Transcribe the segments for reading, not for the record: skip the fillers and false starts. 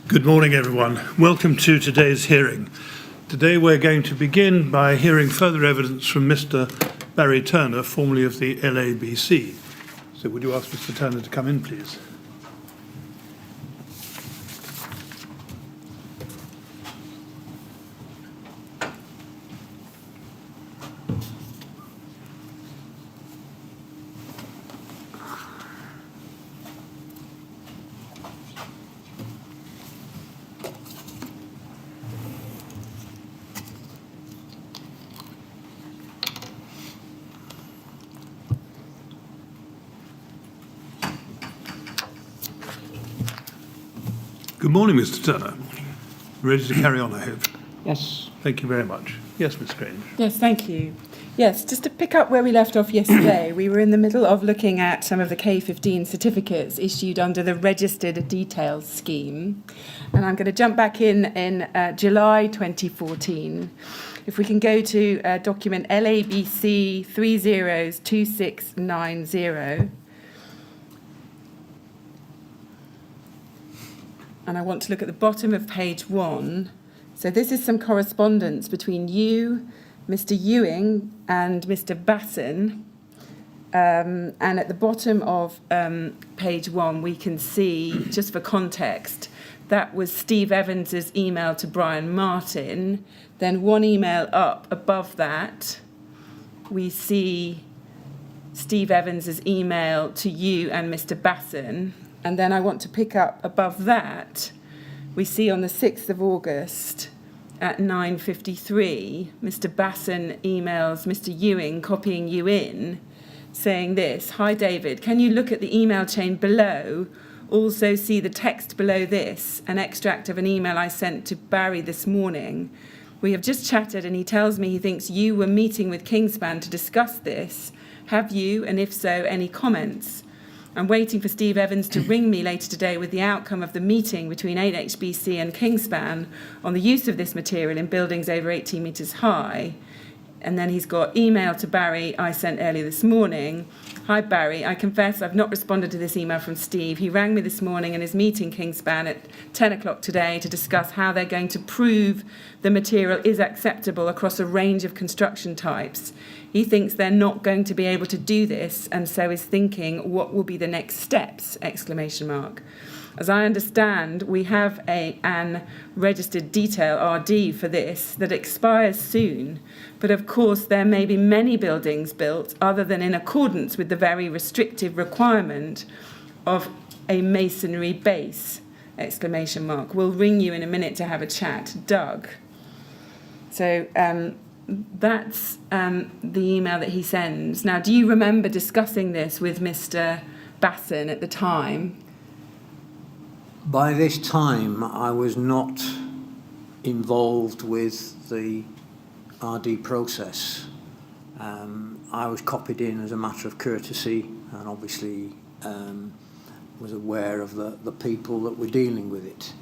Good morning, everyone. Welcome to today's hearing. Today we're going to begin by hearing further evidence from Mr. Barry Turner, formerly of the LABC. So would you ask Mr. Turner to come in, please? Good morning, Mr. Turner. Ready to carry on, I hope? Yes. Thank you very much. Yes, Ms. Grange. Yes, thank you. Yes, just to pick up where we left off yesterday, we were in the middle of looking at some of the K15 certificates issued under the Registered Details Scheme. And I'm going to jump back in July 2014. If we can go to document LABC 302690. And I want to look at the bottom of page 1. So this is some correspondence between you, Mr. Ewing, and Mr. Basson. And at the bottom of page 1, we can see, just for context, that was Steve Evans's email to Brian Martin. Then one email up above that, we see Steve Evans's email to you and Mr. Basson. And then I want to pick up above that, we see on the 6th of August at 9:53, Mr. Basson emails Mr. Ewing, copying you in, saying this: "Hi David, can you look at the email chain below? Also see the text below this, an extract of an email I sent to Barry this morning. We have just chatted and he tells me he thinks you were meeting with Kingspan to discuss this. Have you, and if so, any comments? I'm waiting for Steve Evans to ring me later today with the outcome of the meeting between LABC and Kingspan on the use of this material in buildings over 18 metres high." And then he's got email to Barry I sent earlier this morning. "Hi Barry, I confess I've not responded to this email from Steve. He rang me this morning and is meeting Kingspan at 10 o'clock today to discuss how they're going to prove the material is acceptable across a range of construction types. He thinks they're not going to be able to do this and so is thinking what will be the next steps, exclamation mark. As I understand, we have an registered detail RD for this that expires soon, but of course there may be many buildings built other than in accordance with the very restrictive requirement of a masonry base, exclamation mark. We'll ring you in a minute to have a chat, Doug." So that's the email that he sends. Now, do you remember discussing this with Mr. Basson at the time? By this time, I was not involved with the RD process. I was copied in as a matter of courtesy and obviously was aware of the people that were dealing with it.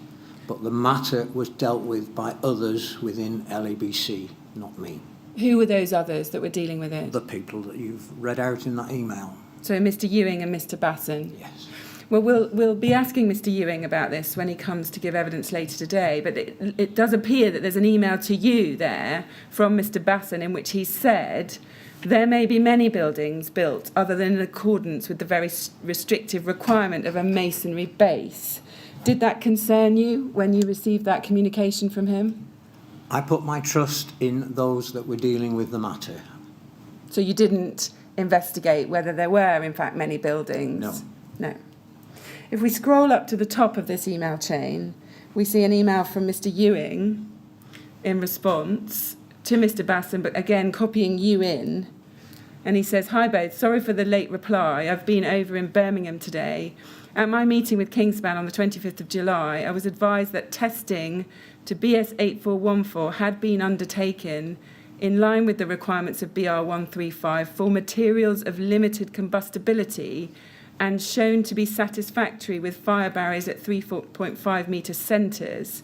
But the matter was dealt with by others within LABC, not me. Who were those others that were dealing with it? The people that you've read out in that email. So Mr. Ewing and Mr. Basson? Yes. Well, we'll be asking Mr. Ewing about this when he comes to give evidence later today, but it does appear that there's an email to you there from Mr. Basson in which he said there may be many buildings built other than in accordance with the very restrictive requirement of a masonry base. Did that concern you when you received that communication from him? I put my trust in those that were dealing with the matter. So you didn't investigate whether there were, in fact, many buildings? No. No. If we scroll up to the top of this email chain, we see an email from Mr. Ewing in response to Mr. Basson, but again copying you in. And he says, "Hi both, sorry for the late reply. I've been over in Birmingham today. At my meeting with Kingspan on the 25th of July, I was advised that testing to BS 8414 had been undertaken in line with the requirements of BR 135 for materials of limited combustibility and shown to be satisfactory with fire barriers at 3.5 metre centres.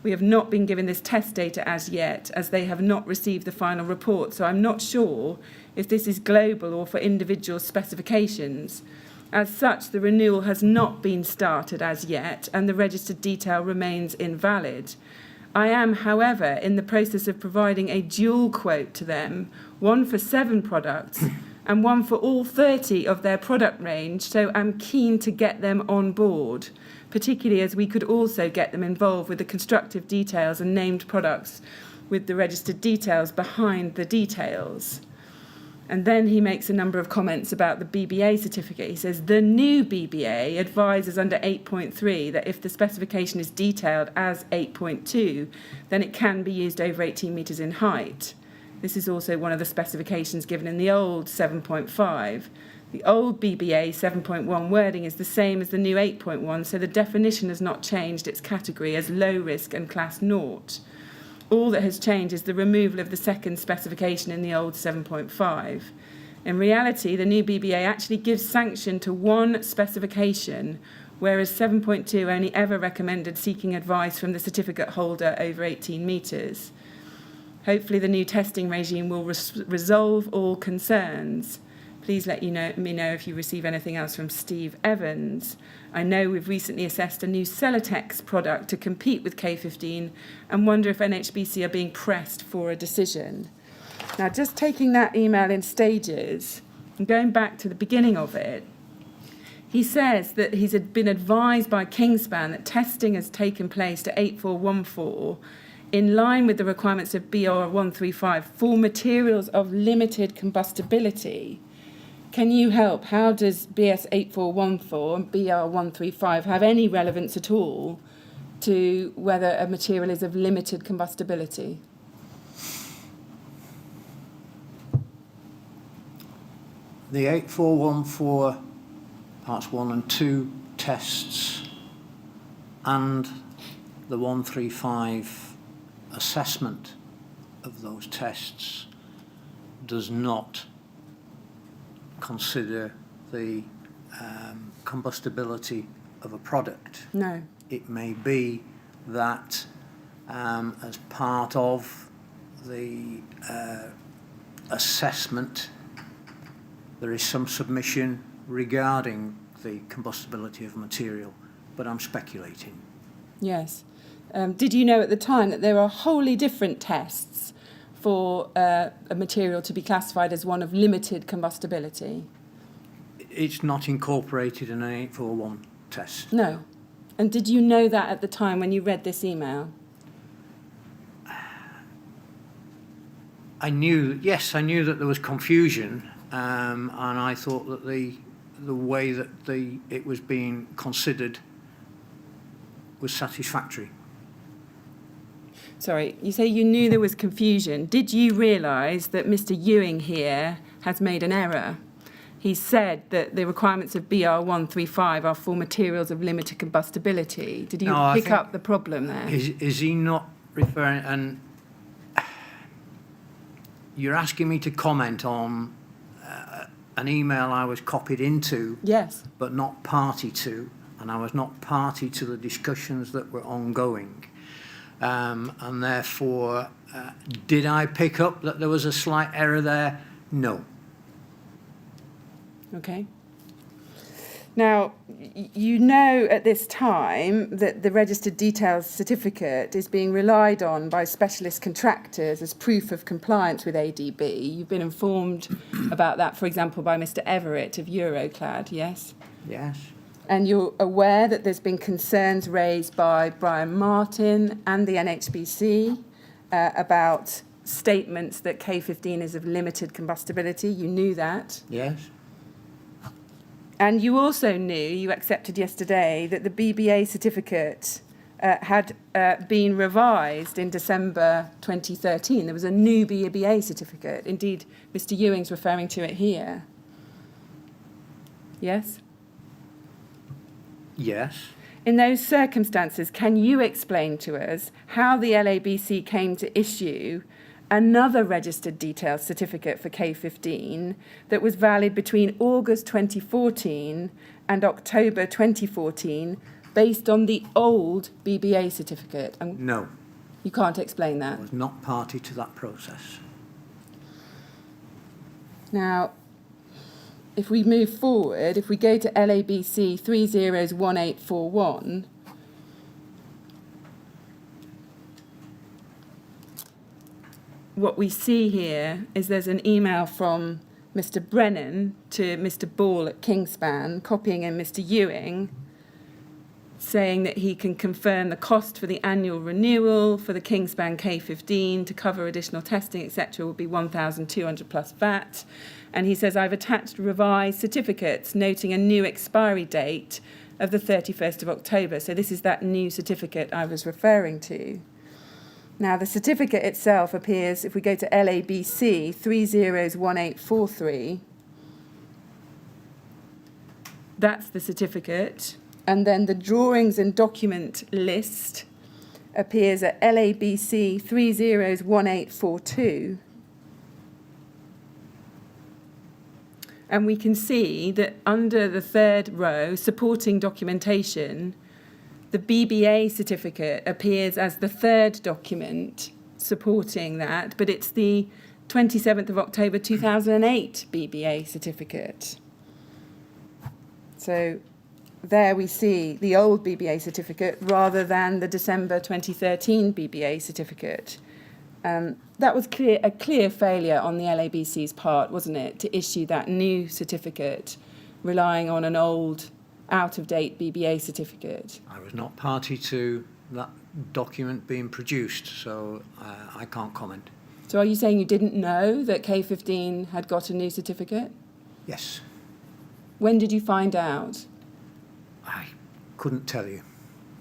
We have not been given this test data as yet, as they have not received the final report, so I'm not sure if this is global or for individual specifications. As such, the renewal has not been started as yet, and the registered detail remains invalid. I am, however, in the process of providing a dual quote to them, one for 7 products and one for all 30 of their product range, so I'm keen to get them on board, particularly as we could also get them involved with the constructive details and named products with the registered details behind the details. And then he makes a number of comments about the BBA certificate. He says, the new BBA advises under 8.3 that if the specification is detailed as 8.2, then it can be used over 18 metres in height. This is also one of the specifications given in the old 7.5. The old BBA 7.1 wording is the same as the new 8.1, so the definition has not changed its category as low risk and class 0. All that has changed is the removal of the second specification in the old 7.5. In reality, the new BBA actually gives sanction to one specification, whereas 7.2 only ever recommended seeking advice from the certificate holder over 18 metres. Hopefully the new testing regime will resolve all concerns. Please let me know if you receive anything else from Steve Evans. I know we've recently assessed a new Celotex product to compete with K15 and wonder if NHBC are being pressed for a decision. Now, just taking that email in stages and going back to the beginning of it, he says that he's been advised by Kingspan that testing has taken place to 8414 in line with the requirements of BR 135 for materials of limited combustibility. Can you help? How does BS 8414 and BR 135 have any relevance at all to whether a material is of limited combustibility? The 8414 parts 1 and 2 tests and the 135 assessment of those tests does not consider the combustibility of a product. No. It may be that as part of the assessment there is some submission regarding the combustibility of material, but I'm speculating. Yes. Did you know at the time that there are wholly different tests for a material to be classified as one of limited combustibility? It's not incorporated in an 841 test. No. And did you know that at the time when you read this email? I knew that there was confusion, and I thought that the way that it was being considered was satisfactory. Sorry, you say you knew there was confusion. Did you realise that Mr. Ewing here has made an error? He said that the requirements of BR 135 are for materials of limited combustibility. Did you pick up the problem there? Is he not referring? And you're asking me to comment on an email I was copied into, yes, but not party to, and I was not party to the discussions that were ongoing. And therefore, did I pick up that there was a slight error there? No. Okay. Now, you know at this time that the registered details certificate is being relied on by specialist contractors as proof of compliance with ADB. You've been informed about that, for example, by Mr. Everett of Euroclad, yes? Yes. And you're aware that there's been concerns raised by Brian Martin and the NHBC about statements that K15 is of limited combustibility. You knew that. Yes. And you also knew, you accepted yesterday, that the BBA certificate had been revised in December 2013. There was a new BBA certificate. Indeed, Mr. Ewing's referring to it here. Yes? Yes. In those circumstances, can you explain to us how the LABC came to issue another registered details certificate for K15 that was valid between August 2014 and October 2014 based on the old BBA certificate? And No. you can't explain that. I was not party to that process. Now, if we move forward, if we go to LABC 301841, what we see here is there's an email from Mr. Brennan to Mr. Ball at Kingspan, copying in Mr. Ewing, saying that he can confirm the cost for the annual renewal for the Kingspan K15 to cover additional testing, etc., will be 1,200 plus VAT. And he says, I've attached revised certificates noting a new expiry date of the 31st of October. So this is that new certificate I was referring to. Now, the certificate itself appears, if we go to LABC 301843, that's the certificate. And then the drawings and document list appears at LABC 301842. And we can see that under the third row, supporting documentation, the BBA certificate appears as the third document supporting that, but it's the 27th of October 2008 BBA certificate. So there we see the old BBA certificate rather than the December 2013 BBA certificate. That was a clear failure on the LABC's part, wasn't it, to issue that new certificate, relying on an old, out-of-date BBA certificate. I was not party to that document being produced, so I can't comment. So are you saying you didn't know that K15 had got a new certificate? Yes. When did you find out? I couldn't tell you.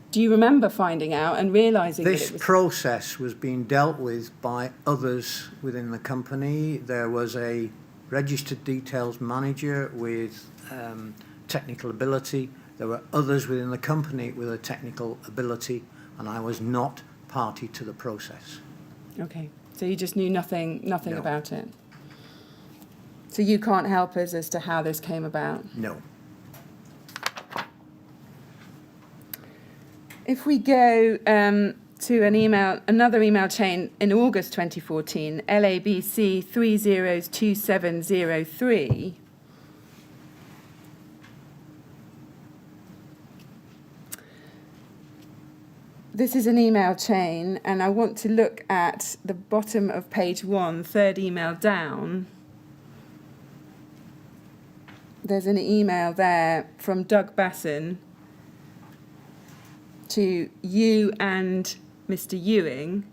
Do you remember finding out and realising that it was... This process was being dealt with by others within the company. There was a registered details manager with technical ability. There were others within the company with a technical ability, and I was not party to the process. Okay, so you just knew nothing No. about it. So you can't help us as to how this came about? No. If we go to another email chain in August 2014, LABC 302703, this is an email chain, and I want to look at the bottom of page 1, third email down. There's an email there from Doug Basson to you and Mr. Ewing.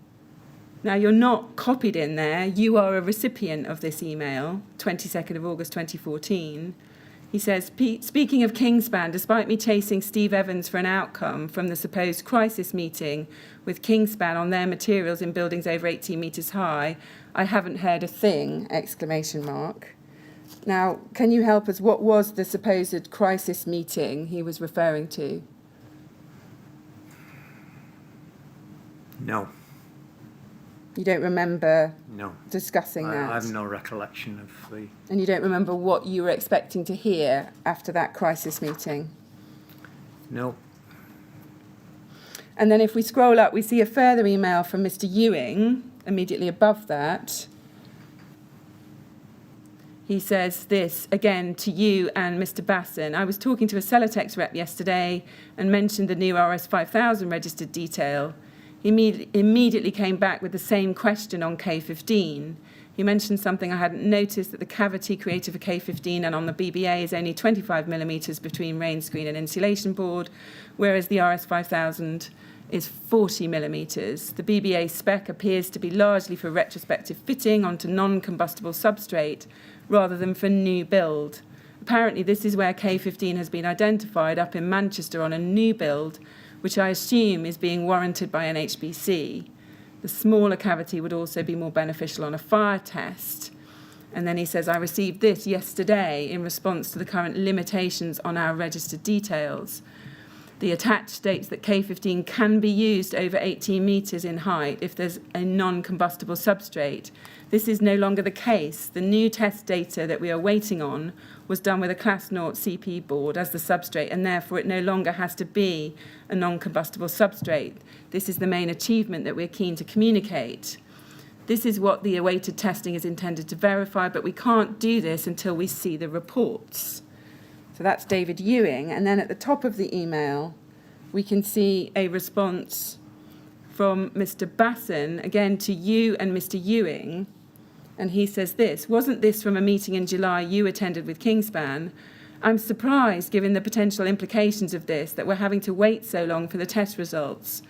Now, you're not copied in there. You are a recipient of this email, 22nd of August 2014. He says, speaking of Kingspan, despite me chasing Steve Evans for an outcome from the supposed crisis meeting with Kingspan on their materials in buildings over 18 metres high, I haven't heard a thing, ! Now, can you help us? What was the supposed crisis meeting he was referring to? No. You don't remember No. discussing that? I have no recollection of the... And you don't remember what you were expecting to hear after that crisis meeting? No. And then if we scroll up, we see a further email from Mr. Ewing, immediately above that. He says this, again, to you and Mr. Basson. I was talking to a Celotex rep yesterday and mentioned the new RS 5000 registered detail. He immediately came back with the same question on K15. He mentioned something I hadn't noticed, that the cavity created for K15 and on the BBA is only 25 millimetres between rain screen and insulation board, whereas the RS 5000 is 40 millimetres. The BBA spec appears to be largely for retrospective fitting onto non-combustible substrate rather than for new build. Apparently, this is where K15 has been identified up in Manchester on a new build, which I assume is being warranted by NHBC. The smaller cavity would also be more beneficial on a fire test. And then he says, I received this yesterday in response to the current limitations on our registered details. The attached states that K15 can be used over 18 metres in height if there's a non-combustible substrate. This is no longer the case. The new test data that we are waiting on was done with a Class 0 CP board as the substrate, and therefore it no longer has to be a non-combustible substrate. This is the main achievement that we're keen to communicate. This is what the awaited testing is intended to verify, but we can't do this until we see the reports. So that's David Ewing. And then at the top of the email, we can see a response from Mr. Basson, again to you and Mr. Ewing. And he says this: wasn't this from a meeting in July you attended with Kingspan? I'm surprised, given the potential implications of this, that we're having to wait so long for the test results.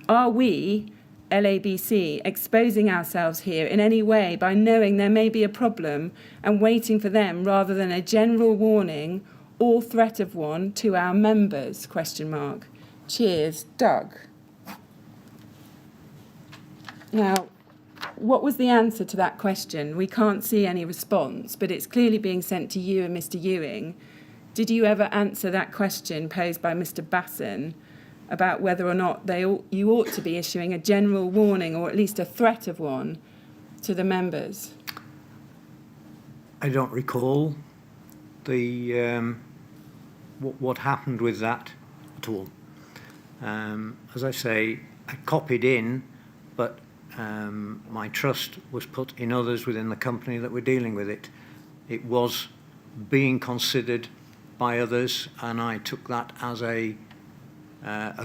Are we, LABC, exposing ourselves here in any way by knowing there may be a problem and waiting for them rather than a general warning or threat of one to our members? ? Cheers, Doug. Now, what was the answer to that question? We can't see any response, but it's clearly being sent to you and Mr. Ewing. Did you ever answer that question posed by Mr. Basson about whether or not you ought to be issuing a general warning or at least a threat of one to the members? I don't recall what happened with that at all. As I say, I copied in, but my trust was put in others within the company that were dealing with it. It was being considered by others, and I took that as a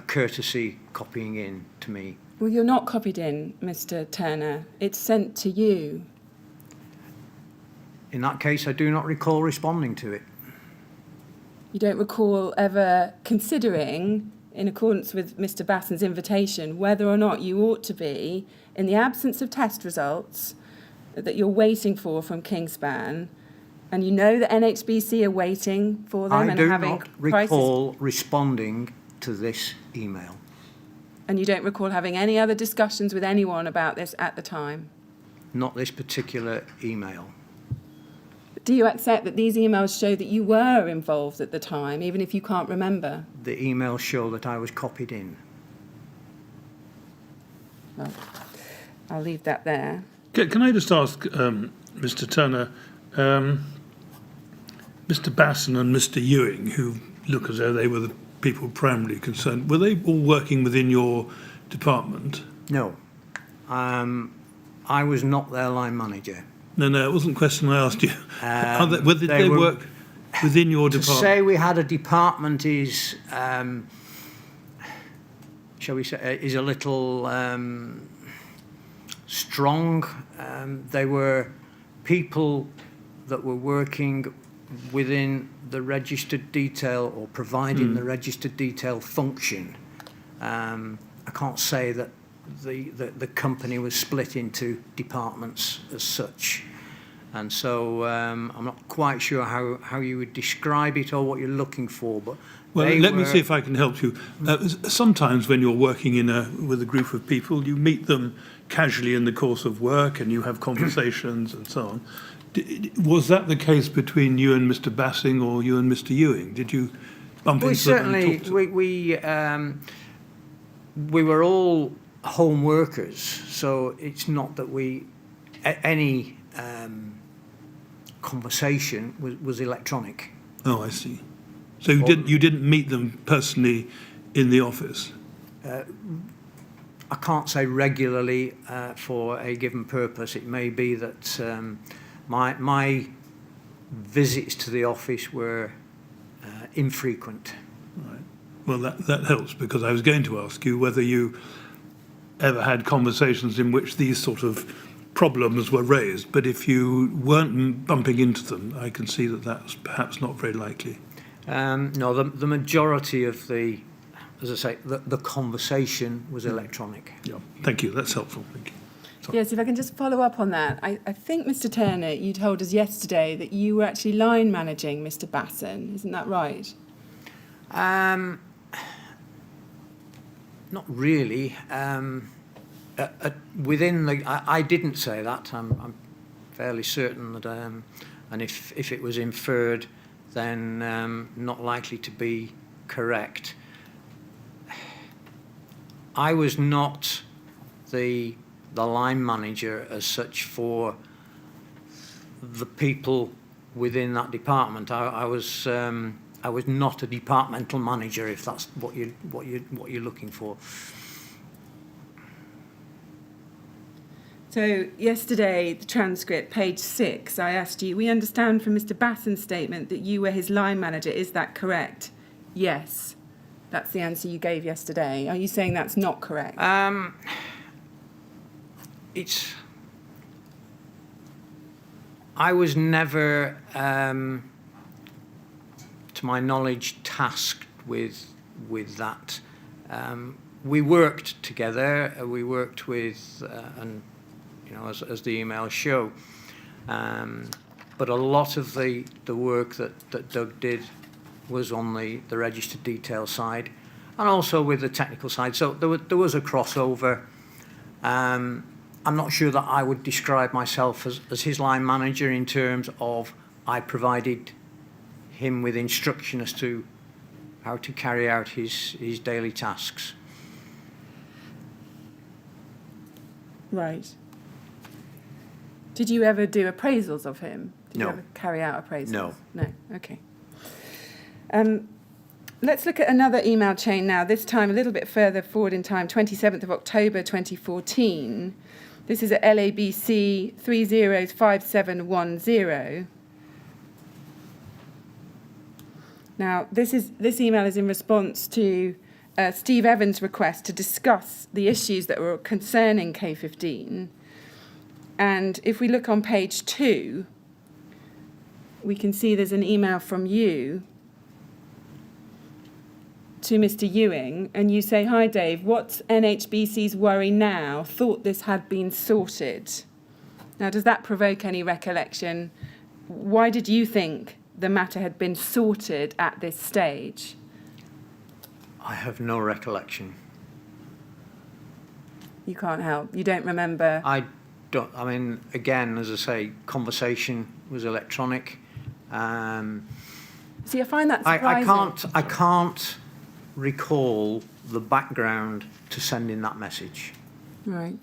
courtesy copying in to me. Well, you're not copied in, Mr. Turner. It's sent to you. In that case, I do not recall responding to it. You don't recall ever considering, in accordance with Mr. Basson's invitation, whether or not you ought to be, in the absence of test results that you're waiting for from Kingspan, and you know that NHBC are waiting for them and having I do not recall responding to this email. And you don't recall having any other discussions with anyone about this at the time? Not this particular email. Do you accept that these emails show that you were involved at the time, even if you can't remember? The emails show that I was copied in. Well, I'll leave that there. Can I just ask, Mr. Turner, Mr. Basson and Mr. Ewing, who look as though they were the people primarily concerned, were they all working within your department? No. I was not their line manager. No, it wasn't a question I asked you. Whether they work within your department? To say we had a department is, shall we say, is a little strong. They were people that were working within the registered detail or providing the registered detail function. I can't say that the company was split into departments as such, and so I'm not quite sure how you would describe it or what you're looking for. But well, let me see if I can help you. Sometimes when you're working with a group of people, you meet them casually in the course of work and you have conversations and so on. Was that the case between you and Mr. Bassing or you and Mr. Ewing? Did you bump into them and talk to them? We were all home workers, so it's not that any conversation was electronic. Oh, I see. So you didn't meet them personally in the office? I can't say regularly for a given purpose. It may be that my visits to the office were infrequent. Right. Well, that helps, because I was going to ask you whether you ever had conversations in which these sort of problems were raised, but if you weren't bumping into them, I can see that that's perhaps not very likely. No, the majority of as I say, the conversation was electronic. Yeah, thank you. That's helpful. Thank you. Sorry. Yes, if I can just follow up on that. I think, Mr. Turner, you told us yesterday that you were actually line managing Mr. Basson. Isn't that right? Not really. Within I didn't say that. I'm fairly certain that, and if it was inferred, then not likely to be correct. I was not the line manager as such for the people within that department. I was not a departmental manager, if that's what you're looking for. So yesterday, the transcript, page 6, I asked you, we understand from Mr. Basson's statement that you were his line manager. Is that correct? Yes. That's the answer you gave yesterday. Are you saying that's not correct? I was never, to my knowledge, tasked with that. We worked together. We worked with, and as the emails show. But a lot of the work that Doug did was on the registered detail side, and also with the technical side. So there was a crossover. I'm not sure that I would describe myself as his line manager in terms of I provided him with instruction as to how to carry out his daily tasks. Right. Did you ever do appraisals of him? Did No. you ever carry out appraisals? No. No, okay. Let's look at another email chain now, this time a little bit further forward in time, 27th of October 2014. This is at LABC 305710. Now, this email is in response to Steve Evans' request to discuss the issues that were concerning K15. And if we look on page 2, we can see there's an email from you to Mr. Ewing, and you say, "Hi Dave, what's NHBC's worry now? Thought this had been sorted." Now, does that provoke any recollection? Why did you think the matter had been sorted at this stage? I have no recollection. You can't help. You don't remember. I mean, again, as I say, conversation was electronic. See, I find that surprising. I can't recall the background to sending that message. Right.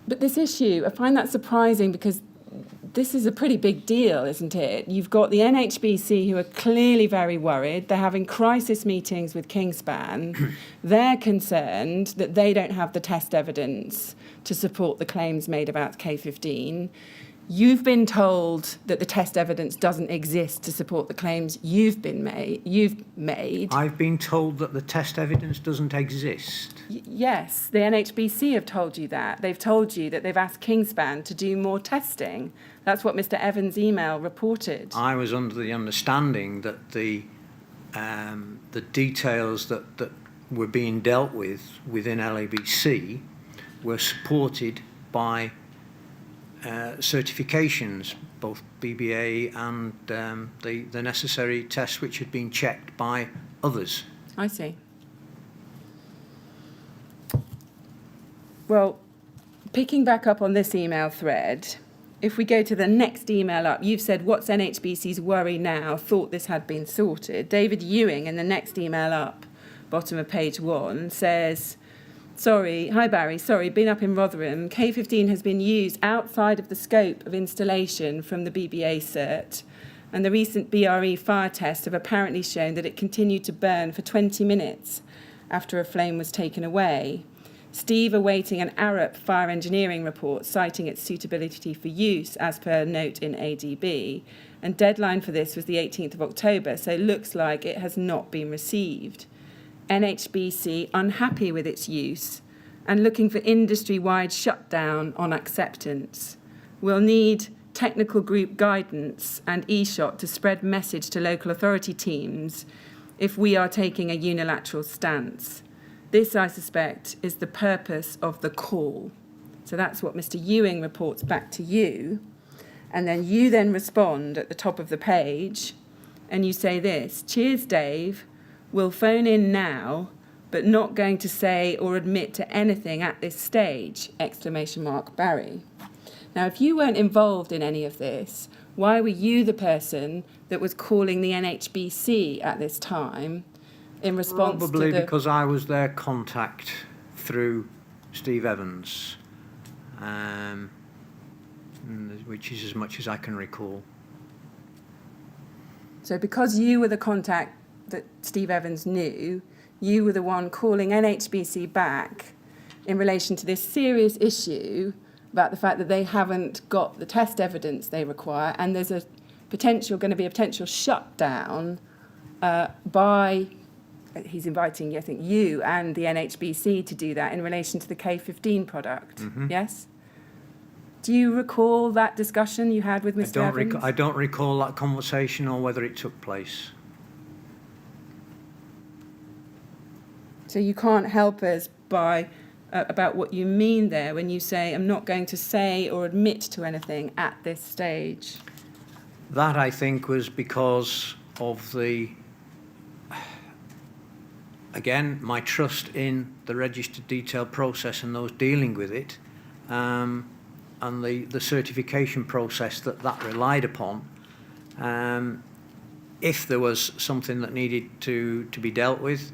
But this issue, I find that surprising because this is a pretty big deal, isn't it? You've got the NHBC who are clearly very worried. They're having crisis meetings with Kingspan. They're concerned that they don't have the test evidence to support the claims made about K15. You've been told that the test evidence doesn't exist to support the claims you've made. I've been told that the test evidence doesn't exist. Yes, the NHBC have told you that. They've told you that they've asked Kingspan to do more testing. That's what Mr. Evans' email reported. I was under the understanding that the details that were being dealt with within LABC were supported by certifications, both BBA and the necessary tests which had been checked by others. I see. Well, picking back up on this email thread, if we go to the next email up, you've said, "What's NHBC's worry now? Thought this had been sorted." David Ewing, in the next email up, bottom of page 1, says, "Sorry, hi Barry, sorry, been up in Rotherham. K15 has been used outside of the scope of installation from the BBA cert, and the recent BRE fire tests have apparently shown that it continued to burn for 20 minutes after a flame was taken away. Steve awaiting an ARUP fire engineering report citing its suitability for use as per note in ADB, and deadline for this was the 18th of October, so looks like it has not been received. NHBC unhappy with its use and looking for industry-wide shutdown on acceptance. We'll need technical group guidance and eShot to spread message to local authority teams if we are taking a unilateral stance. This, I suspect, is the purpose of the call." So that's what Mr. Ewing reports back to you. And then you then respond at the top of the page and you say this, "Cheers, Dave. We'll phone in now, but not going to say or admit to anything at this stage, ! Barry." Now, if you weren't involved in any of this, why were you the person that was calling the NHBC at this time in response Probably to the... because I was their contact through Steve Evans, which is as much as I can recall. So because you were the contact that Steve Evans knew, you were the one calling NHBC back in relation to this serious issue about the fact that they haven't got the test evidence they require, and there's going to be a potential shutdown by, he's inviting, I think, you and the NHBC to do that in relation to the K15 product, yes? Do you recall that discussion you had with Mr. Evans? I don't recall that conversation or whether it took place. So you can't help us by about what you mean there when you say, I'm not going to say or admit to anything at this stage. That, I think, was because of again, my trust in the registered detail process and those dealing with it, and the certification process that relied upon. If there was something that needed to be dealt with.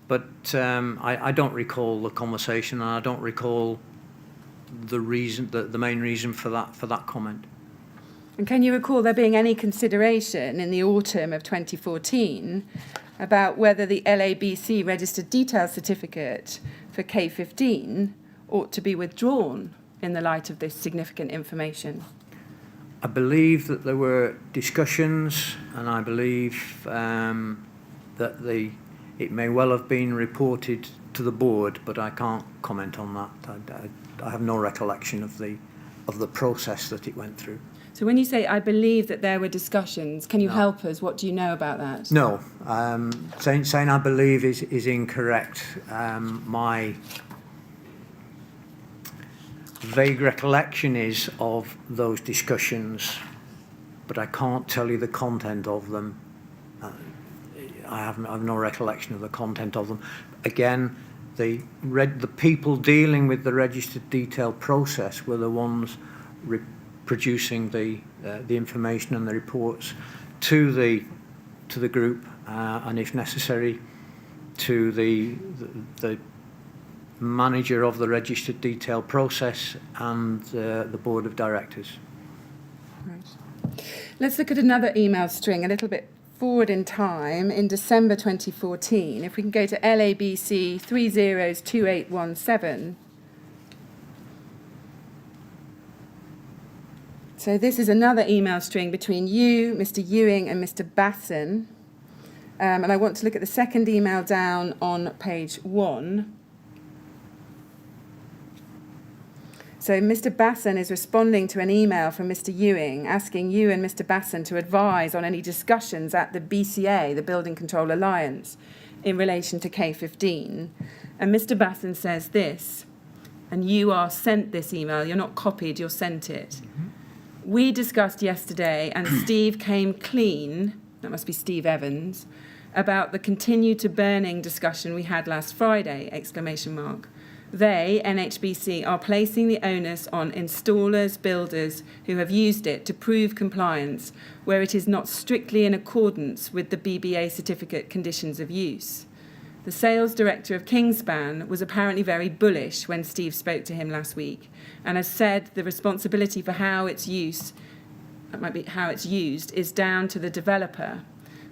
But I don't recall the conversation, and I don't recall the reason, the main reason for that comment. And can you recall there being any consideration in the autumn of 2014 about whether the LABC registered detail certificate for K15 ought to be withdrawn in the light of this significant information? I believe that there were discussions, and I believe that it may well have been reported to the board, but I can't comment on that. I have no recollection of the process that it went through. So when you say, I believe that there were discussions, can you help us? What do you know about that? No. Saying I believe is incorrect. My vague recollection is of those discussions, but I can't tell you the content of them. I have no recollection of the content of them. Again, the people dealing with the registered detail process were the ones producing the information and the reports to the group, and if necessary, to the manager of the registered detail process and the board of directors. Right. Let's look at another email string a little bit forward in time, in December 2014. If we can go to LABC 302817. So this is another email string between you, Mr. Ewing, and Mr. Basson. And I want to look at the second email down on page 1. So Mr. Basson is responding to an email from Mr. Ewing asking you and Mr. Basson to advise on any discussions at the BCA, the Building Control Alliance, in relation to K15. And Mr. Basson says this, and you are sent this email, you're not copied, you're sent it. We discussed yesterday, and Steve came clean, that must be Steve Evans, about the continue to burning discussion we had last Friday, exclamation mark. They, NHBC, are placing the onus on installers, builders who have used it to prove compliance where it is not strictly in accordance with the BBA certificate conditions of use. The sales director of Kingspan was apparently very bullish when Steve spoke to him last week and has said the responsibility for how it's used is down to the developer.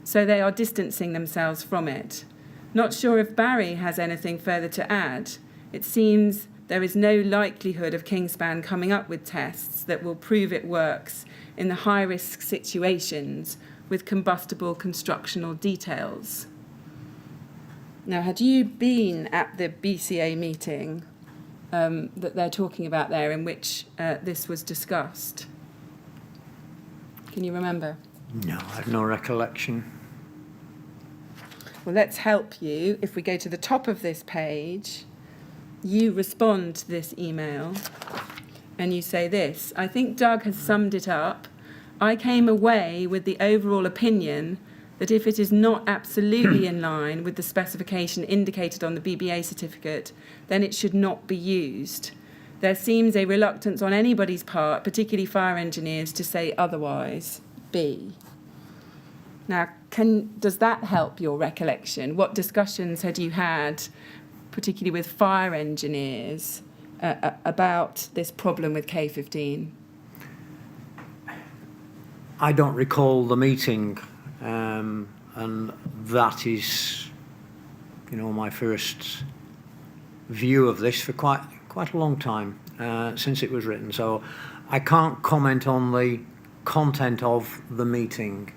So they are distancing themselves from it. Not sure if Barry has anything further to add. It seems there is no likelihood of Kingspan coming up with tests that will prove it works in the high-risk situations with combustible constructional details. Now, had you been at the BCA meeting that they're talking about there in which this was discussed? Can you remember? No, I have no recollection. Well, let's help you. If we go to the top of this page, you respond to this email and you say this: I think Doug has summed it up. I came away with the overall opinion that if it is not absolutely in line with the specification indicated on the BBA certificate, then it should not be used. There seems a reluctance on anybody's part, particularly fire engineers, to say otherwise. B. Now, does that help your recollection? What discussions had you had, particularly with fire engineers, about this problem with K15? I don't recall the meeting, and that is, my first view of this for quite a long time. since it was written. So I can't comment on the content of the meeting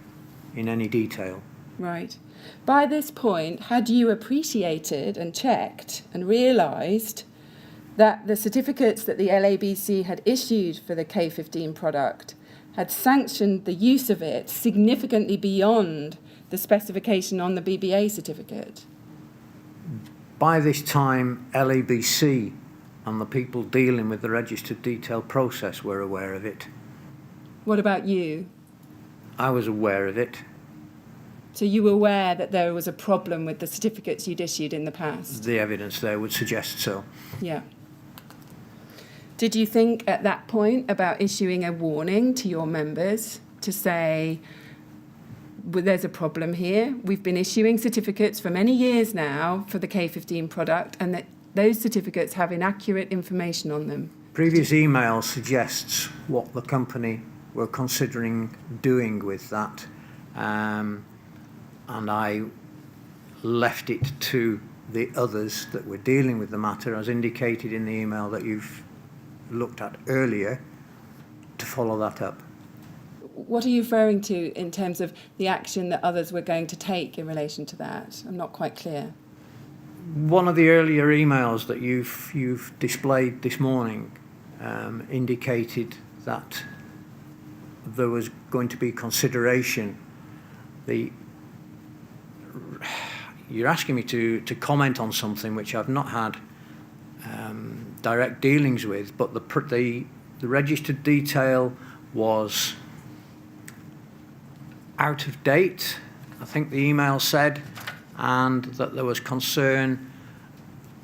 in any detail. Right. By this point, had you appreciated and checked and realised that the certificates that the LABC had issued for the K15 product had sanctioned the use of it significantly beyond the specification on the BBA certificate? By this time, LABC and the people dealing with the registered detail process were aware of it. What about you? I was aware of it. So you were aware that there was a problem with the certificates you'd issued in the past? The evidence there would suggest so. Yeah. Did you think at that point about issuing a warning to your members to say, well, there's a problem here. We've been issuing certificates for many years now for the K15 product, and that those certificates have inaccurate information on them? Previous email suggests what the company were considering doing with that, and I left it to the others that were dealing with the matter, as indicated in the email that you've looked at earlier, to follow that up. What are you referring to in terms of the action that others were going to take in relation to that? I'm not quite clear. One of the earlier emails that you've displayed this morning indicated that there was going to be consideration. You're asking me to comment on something which I've not had direct dealings with, but the registered detail was out of date, I think the email said, and that there was concern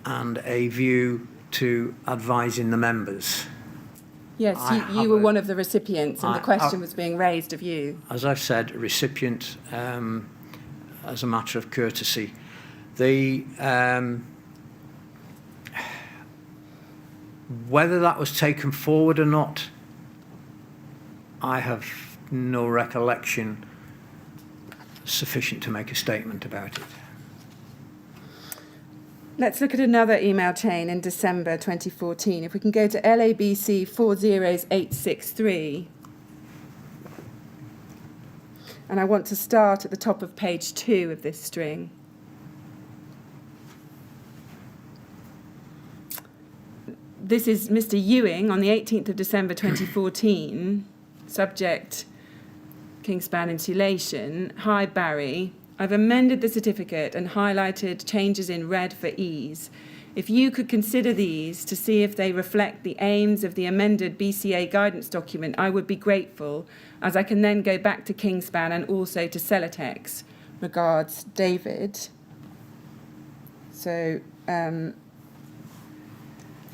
and a view to advising the members. Yes, you were one of the recipients, and the question was being raised of you. As I've said, a recipient as a matter of courtesy. Whether that was taken forward or not, I have no recollection sufficient to make a statement about it. Let's look at another email chain in December 2014. If we can go to LABC 40863. And I want to start at the top of page 2 of this string. This is Mr. Ewing on the 18th of December 2014, subject Kingspan insulation. Hi Barry, I've amended the certificate and highlighted changes in red for ease. If you could consider these to see if they reflect the aims of the amended BCA guidance document, I would be grateful, as I can then go back to Kingspan and also to Celotex. Regards, David. So, and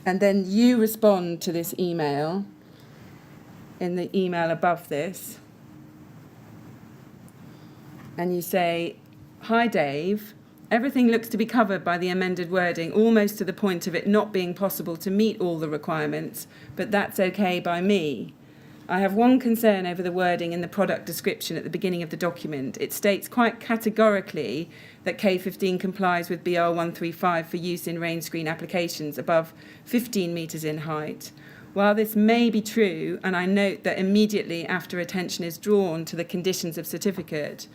then you respond to this email in the email above this. And you say, hi Dave, everything looks to be covered by the amended wording, almost to the point of it not being possible to meet all the requirements, but that's okay by me. I have one concern over the wording in the product description at the beginning of the document. It states quite categorically that K15 complies with BR 135 for use in rain screen applications above 15 metres in height. While this may be true, and I note that immediately after attention is drawn to the conditions of certificate,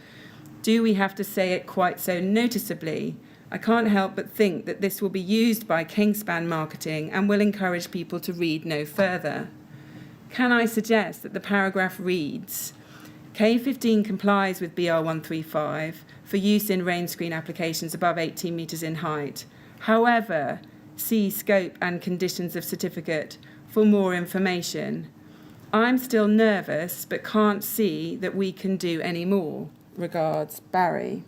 do we have to say it quite so noticeably? I can't help but think that this will be used by Kingspan marketing and will encourage people to read no further. Can I suggest that the paragraph reads, K15 complies with BR 135 for use in rain screen applications above 18 metres in height. However, see scope and conditions of certificate for more information. I'm still nervous but can't see that we can do any more. Regards, Barry.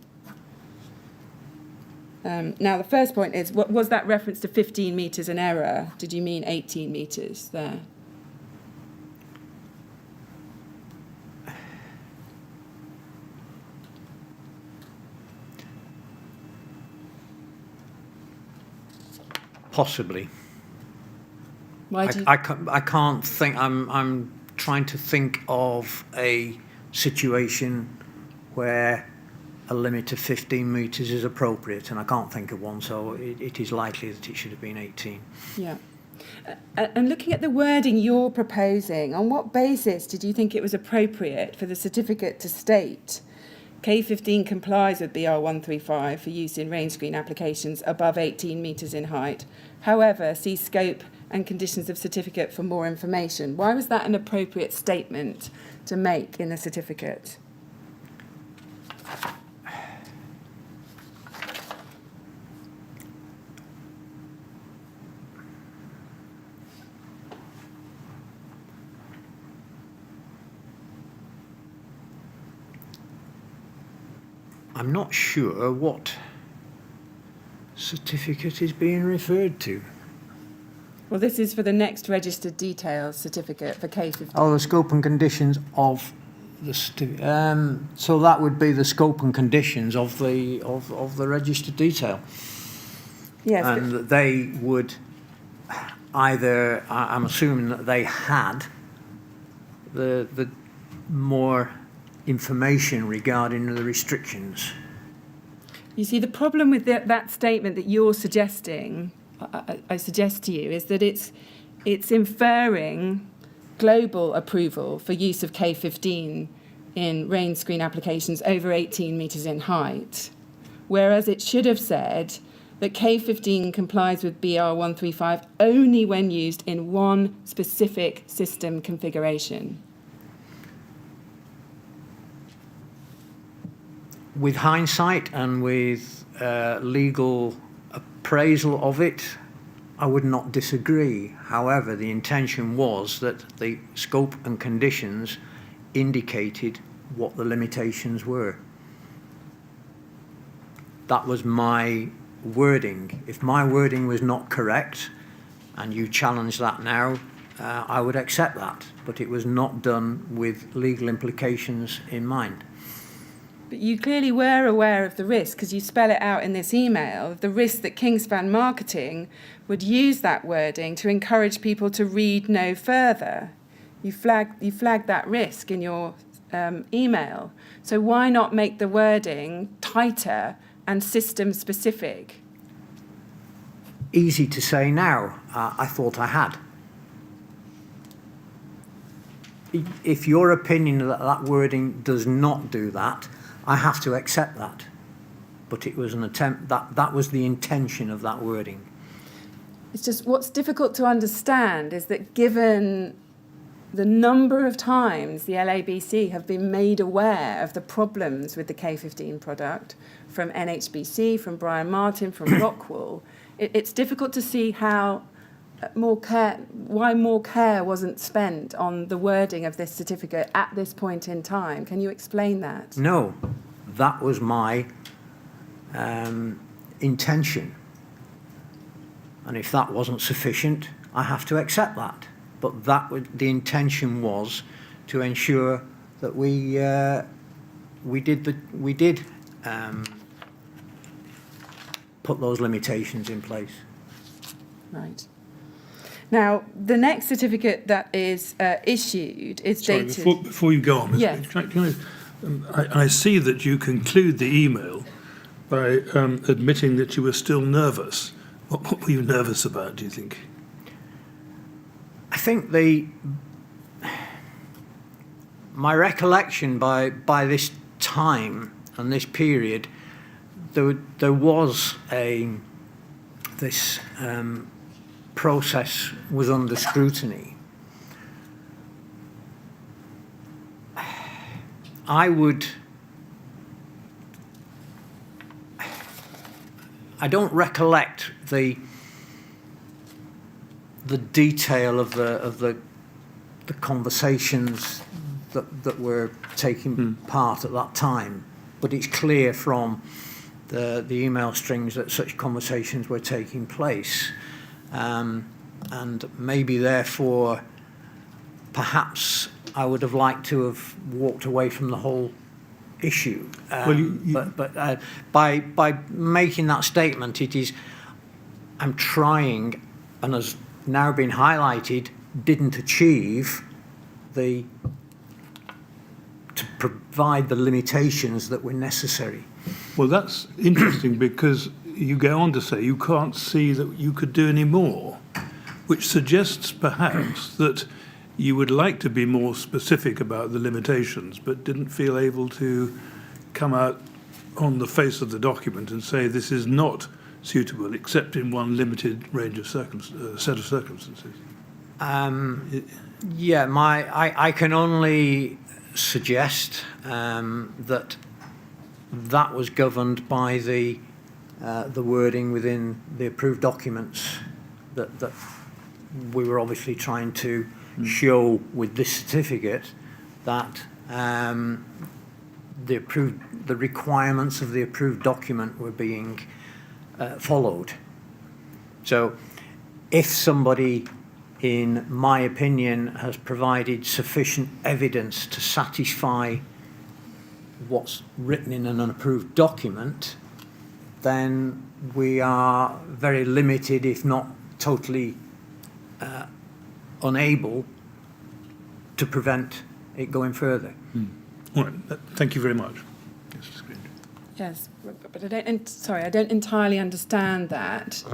Now, the first point is, what was that reference to 15 metres an error? Did you mean 18 metres there? Possibly. Why do you... I can't think. I'm trying to think of a situation where a limit of 15 metres is appropriate, and I can't think of one, so it is likely that it should have been 18. Yeah. And looking at the wording you're proposing, on what basis did you think it was appropriate for the certificate to state K15 complies with BR 135 for use in range screen applications above 18 metres in height? However, see scope and conditions of certificate for more information. Why was that an appropriate statement to make in the certificate? I'm not sure what certificate is being referred to. Well, this is for the next registered details certificate for K15. Oh, the scope and conditions of the so that would be the scope and conditions of the registered detail. Yes, and but they would either, I'm assuming that they had the more information regarding the restrictions. you see, the problem with that statement that you're suggesting, I suggest to you, is that it's inferring global approval for use of K15 in range screen applications over 18 metres in height, whereas it should have said that K15 complies with BR 135 only when used in one specific system configuration. With hindsight and with legal appraisal of it, I would not disagree. However, the intention was that the scope and conditions indicated what the limitations were. That was my wording. If my wording was not correct, and you challenge that now, I would accept that. But it was not done with legal implications in mind. But you clearly were aware of the risk, because you spell it out in this email, the risk that Kingspan Marketing would use that wording to encourage people to read no further. You flagged that risk in your email. So why not make the wording tighter and system specific? Easy to say now. I thought I had. If your opinion that that wording does not do that, I have to accept that. But it was an attempt, that was the intention of that wording. It's just what's difficult to understand is that given the number of times the LABC have been made aware of the problems with the K15 product from NHBC, from Brian Martin, from Rockwool, it's difficult to see how why more care wasn't spent on the wording of this certificate at this point in time. Can you explain that? No, that was my intention. And if that wasn't sufficient, I have to accept that. But the intention was to ensure that we did put those limitations in place. Right. Now, the next certificate that is issued is dated... Sorry, before you go on, Ms. Yes. Page, I see that you conclude the email by admitting that you were still nervous. What were you nervous about, do you think? I think my recollection by this time and this period, there was this process was under scrutiny. I don't recollect the detail of the conversations that were taking part at that time, but it's clear from the email strings that such conversations were taking place, and maybe therefore perhaps I would have liked to have walked away from the whole issue. But by making that statement, I'm trying, and as now been highlighted, didn't achieve to provide the limitations that were necessary. Well, that's interesting because you go on to say you can't see that you could do any more. which suggests perhaps that you would like to be more specific about the limitations, but didn't feel able to come out on the face of the document and say this is not suitable except in one limited range of set of circumstances. I can only suggest that was governed by the wording within the approved documents that we were obviously trying to show with this certificate that the requirements of the approved document were being followed. So if somebody, in my opinion, has provided sufficient evidence to satisfy what's written in an approved document, then we are very limited, if not totally unable, to prevent it going further. All right, thank you very much. Yes, but I don't entirely understand that.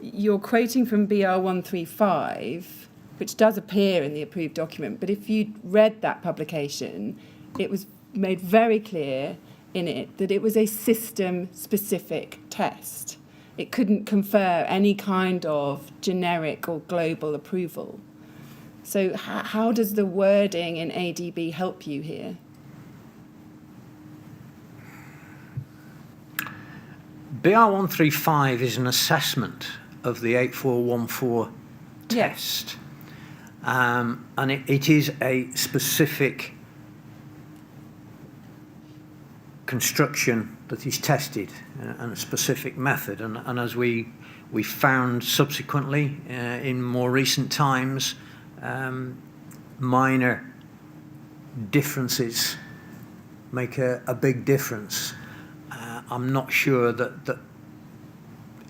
You're quoting from BR 135, which does appear in the approved document, but if you read that publication, it was made very clear in it that it was a system-specific test. It couldn't confer any kind of generic or global approval. So how does the wording in ADB help you here? BR 135 is an assessment of the 8414 test. And it is a specific construction that is tested and a specific method. And as we found subsequently in more recent times, minor differences make a big difference. I'm not sure that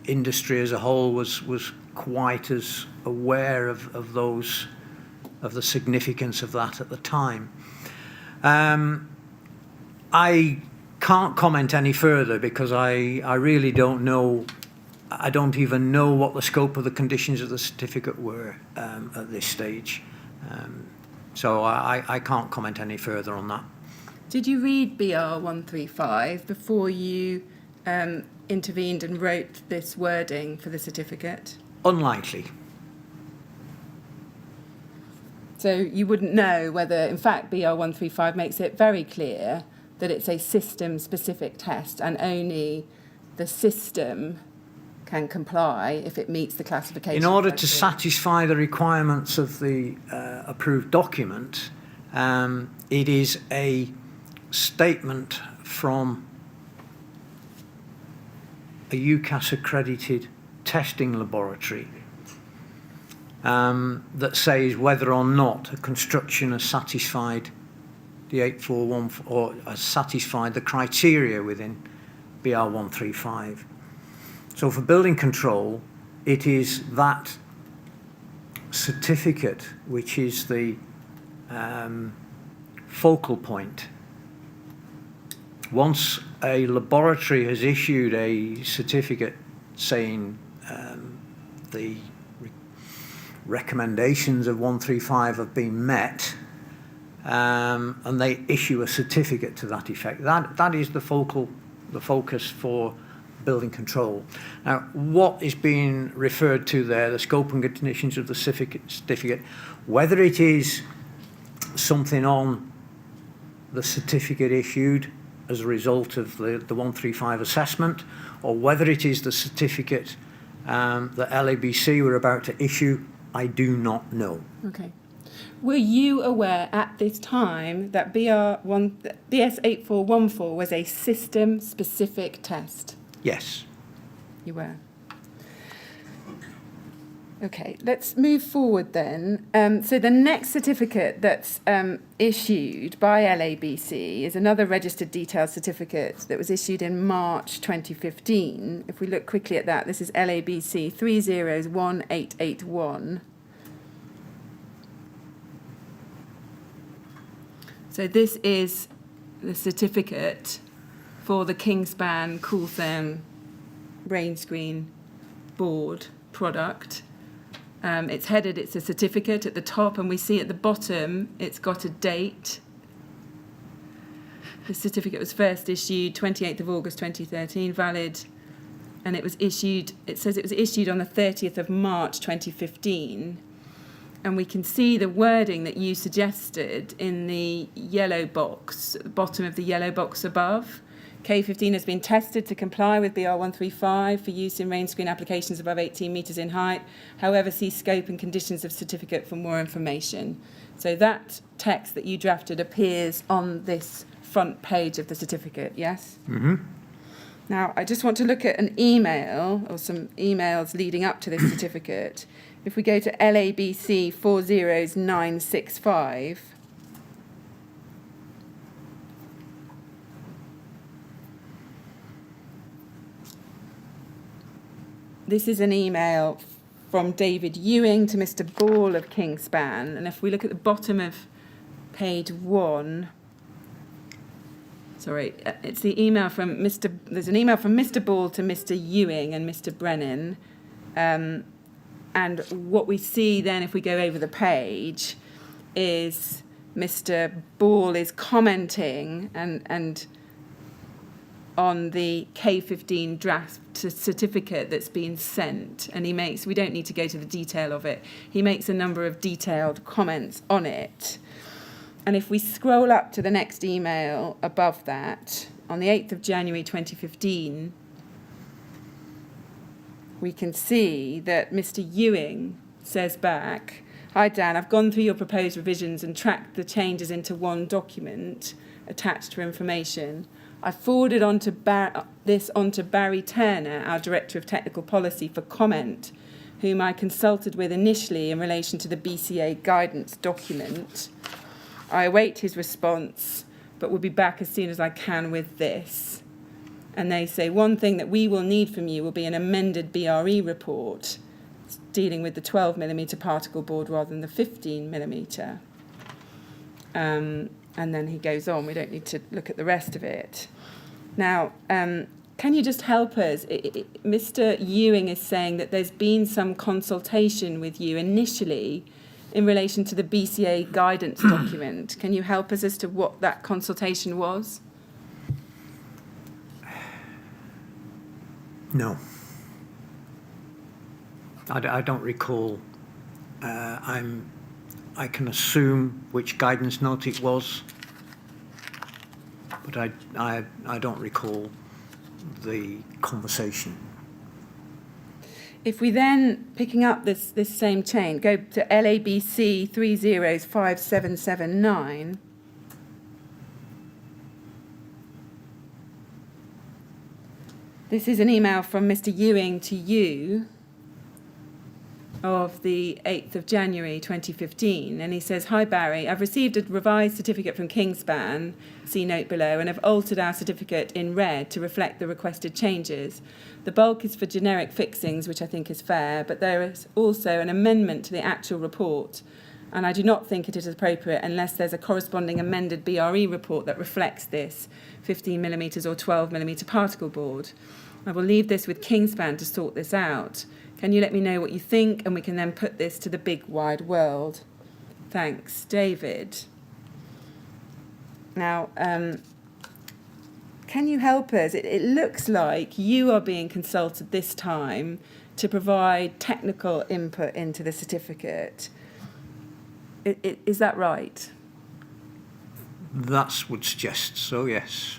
industry as a whole was quite as aware of the significance of that at the time. I can't comment any further because I really don't know. I don't even know what the scope of the conditions of the certificate were at this stage. So I can't comment any further on that. Did you read BR 135 before you intervened and wrote this wording for the certificate? Unlikely. So you wouldn't know whether, in fact, BR 135 makes it very clear that it's a system-specific test and only the system can comply if it meets the classification. In order criteria. to satisfy the requirements of the approved document, it is a statement from a UCAS accredited testing laboratory that says whether or not a construction has satisfied the 8414 or has satisfied the criteria within BR 135. So for building control, it is that certificate which is the focal point. Once a laboratory has issued a certificate saying the recommendations of 135 have been met, and they issue a certificate to that effect, that is the focus for building control. Now, what is being referred to there, the scope and conditions of the certificate, whether it is something on the certificate issued as a result of the 135 assessment, or whether it is the certificate that LABC were about to issue, I do not know. Okay. Were you aware at this time that BS 8414 was a system-specific test? Yes. You were. Okay, let's move forward then. So the next certificate that's issued by LABC is another registered detailed certificate that was issued in March 2015. If we look quickly at that, this is LABC 301881. So this is the certificate for the Kingspan Cooltherm rain screen board product. It's headed, it's a certificate at the top, and we see at the bottom it's got a date. The certificate was first issued 28th of August 2013, valid, and it was issued, it says it was issued on the 30th of March 2015. And we can see the wording that you suggested in the yellow box, at the bottom of the yellow box above. K15 has been tested to comply with BR 135 for use in rain screen applications above 18 metres in height. However, see scope and conditions of certificate for more information. So that text that you drafted appears on this front page of the certificate, yes? Mm-hmm. Now, I just want to look at an email, or some emails leading up to this certificate. If we go to LABC 40965, this is an email from David Ewing to Mr. Ball of Kingspan. And if we look at the bottom of page 1, it's the email from there's an email from Mr. Ball to Mr. Ewing and Mr. Brennan. And what we see then, if we go over the page, is Mr. Ball is commenting and on the K15 draft certificate that's been sent, and we don't need to go to the detail of it, he makes a number of detailed comments on it. And if we scroll up to the next email above that, on the 8th of January 2015, we can see that Mr. Ewing says back, "Hi Dan, I've gone through your proposed revisions and tracked the changes into one document attached for information. I forwarded this on to Barry Turner, our Director of Technical Policy, for comment, whom I consulted with initially in relation to the BCA guidance document. I await his response, but will be back as soon as I can with this." And they say, "One thing that we will need from you will be an amended BRE report dealing with the 12mm particle board rather than the 15mm. And then he goes on. We don't need to look at the rest of it. Now, can you just help us? Mr. Ewing is saying that there's been some consultation with you initially in relation to the BCA guidance document. Can you help us as to what that consultation was? No. I don't recall. I can assume which guidance note it was, but I don't recall the conversation. If we then, picking up this same chain, go to LABC 305779, this is an email from Mr. Ewing to you of the 8th of January 2015, and he says, "Hi Barry, I've received a revised certificate from Kingspan, see note below, and have altered our certificate in red to reflect the requested changes. The bulk is for generic fixings, which I think is fair, but there is also an amendment to the actual report, and I do not think it is appropriate unless there's a corresponding amended BRE report that reflects this 15mm or 12mm particle board. I will leave this with Kingspan to sort this out. Can you let me know what you think, and we can then put this to the big wide world. Thanks, David." Now, can you help us? It looks like you are being consulted this time to provide technical input into the certificate. Is that right? That would suggest so, yes.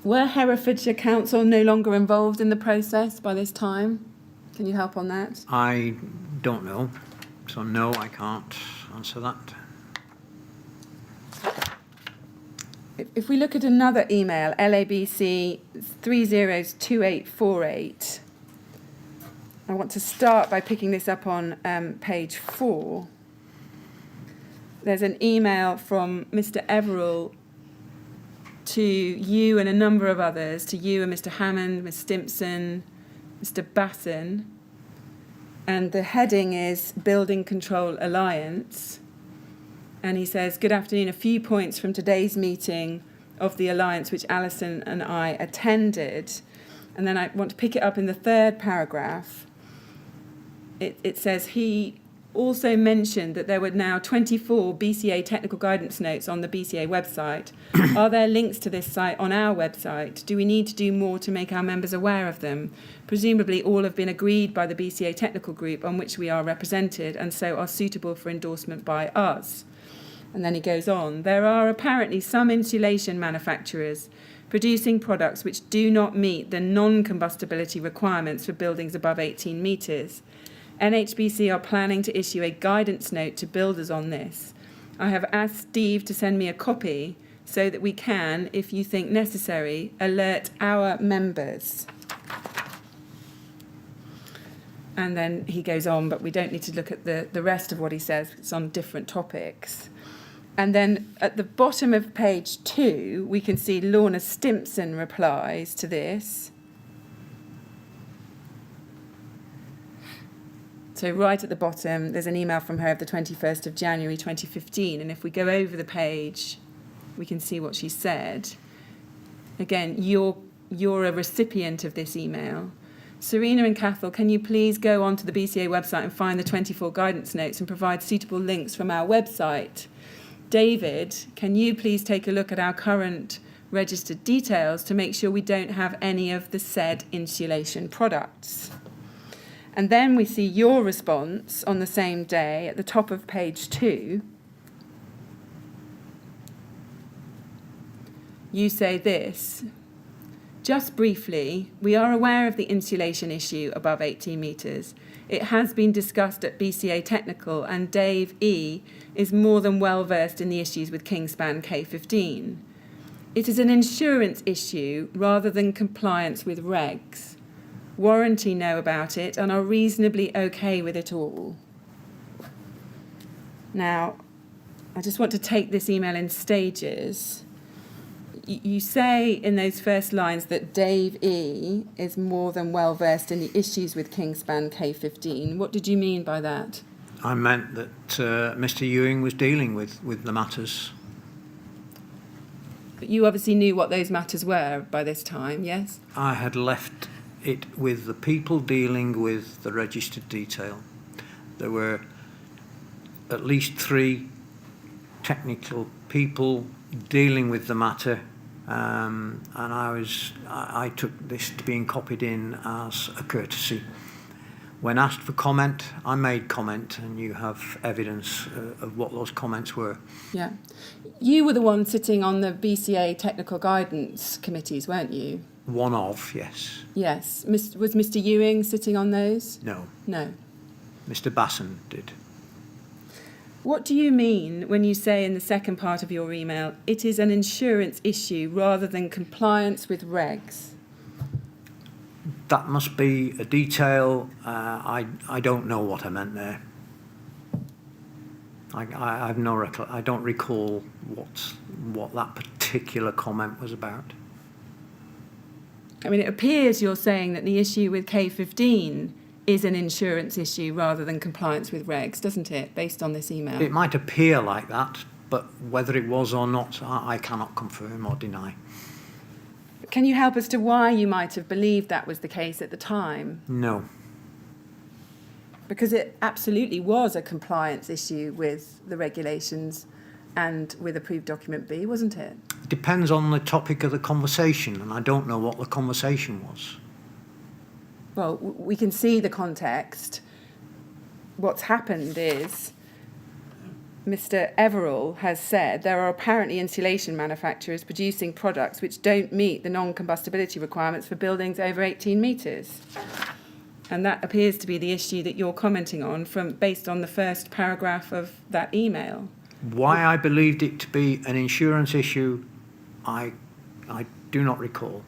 Were Herefordshire Council no longer involved in the process by this time? Can you help on that? I don't know, so no, I can't answer that. If we look at another email, LABC 302848, I want to start by picking this up on page 4. There's an email from Mr. Everall to you and a number of others, to you and Mr. Hammond, Ms. Stimpson, Mr. Basson, and the heading is Building Control Alliance. And he says, "Good afternoon, a few points from today's meeting of the Alliance which Alison and I attended." And then I want to pick it up in the third paragraph. it says he also mentioned that there were now 24 BCA technical guidance notes on the BCA website. Are there links to this site on our website? Do we need to do more to make our members aware of them? Presumably all have been agreed by the BCA technical group on which we are represented and so are suitable for endorsement by us. And then he goes on, there are apparently some insulation manufacturers producing products which do not meet the non-combustibility requirements for buildings above 18 metres. NHBC are planning to issue a guidance note to builders on this. I have asked Steve to send me a copy so that we can, if you think necessary, alert our members. And then he goes on, but we don't need to look at the rest of what he says. It's on different topics. And then at the bottom of page 2, we can see Lorna Stimpson replies to this. So right at the bottom, there's an email from her of the 21st of January 2015. And if we go over the page, we can see what she said. Again, you're a recipient of this email. Serena and Cathal, can you please go onto the BCA website and find the 24 guidance notes and provide suitable links from our website? David, can you please take a look at our current registered details to make sure we don't have any of the said insulation products? And then we see your response on the same day at the top of page 2. You say this, just briefly, we are aware of the insulation issue above 18 metres. It has been discussed at BCA Technical and Dave E. is more than well versed in the issues with Kingspan K15. It is an insurance issue rather than compliance with regs. Warranty know about it and are reasonably okay with it all. Now, I just want to take this email in stages. You say in those first lines that Dave E. is more than well versed in the issues with Kingspan K15. What did you mean by that? I meant that Mr. Ewing was dealing with the matters. But you obviously knew what those matters were by this time, yes? I had left it with the people dealing with the registered detail. There were at least 3 technical people dealing with the matter, and I took this to being copied in as a courtesy. When asked for comment, I made comment, and you have evidence of what those comments were. Yeah. You were the one sitting on the BCA technical guidance committees, weren't you? One of, yes. Yes. Was Mr. Ewing sitting on those? No. No. Mr. Basson did. What do you mean when you say in the second part of your email, it is an insurance issue rather than compliance with regs? That must be a detail. I don't know what I meant there. I have no I don't recall what that particular comment was about. I mean, it appears you're saying that the issue with K15 is an insurance issue rather than compliance with regs, doesn't it, based on this email? It might appear like that, but whether it was or not, I cannot confirm or deny. Can you help us to why you might have believed that was the case at the time? No. Because it absolutely was a compliance issue with the regulations and with approved document B, wasn't it? It depends on the topic of the conversation, and I don't know what the conversation was. Well, we can see the context. What's happened is Mr. Everall has said there are apparently insulation manufacturers producing products which don't meet the non-combustibility requirements for buildings over 18 metres. And that appears to be the issue that you're commenting on based on the first paragraph of that email. Why I believed it to be an insurance issue, I do not recall.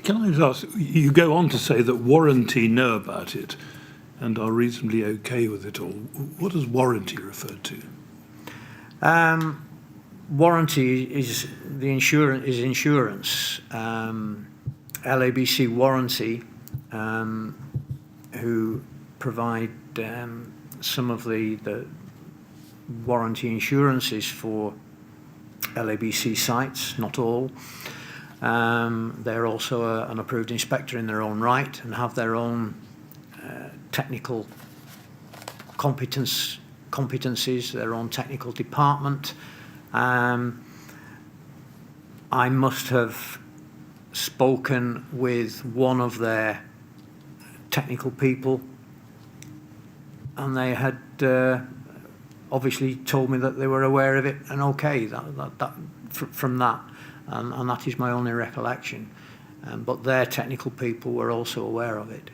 Can I just ask, you go on to say that warranty know about it and are reasonably okay with it all. What does warranty refer to? Warranty is insurance. LABC Warranty, who provide some of the warranty insurances for LABC sites, not all. They're also an approved inspector in their own right and have their own technical competencies, their own technical department. I must have spoken with one of their technical people, and they had obviously told me that they were aware of it and okay from that, and that is my only recollection. But their technical people were also aware of it.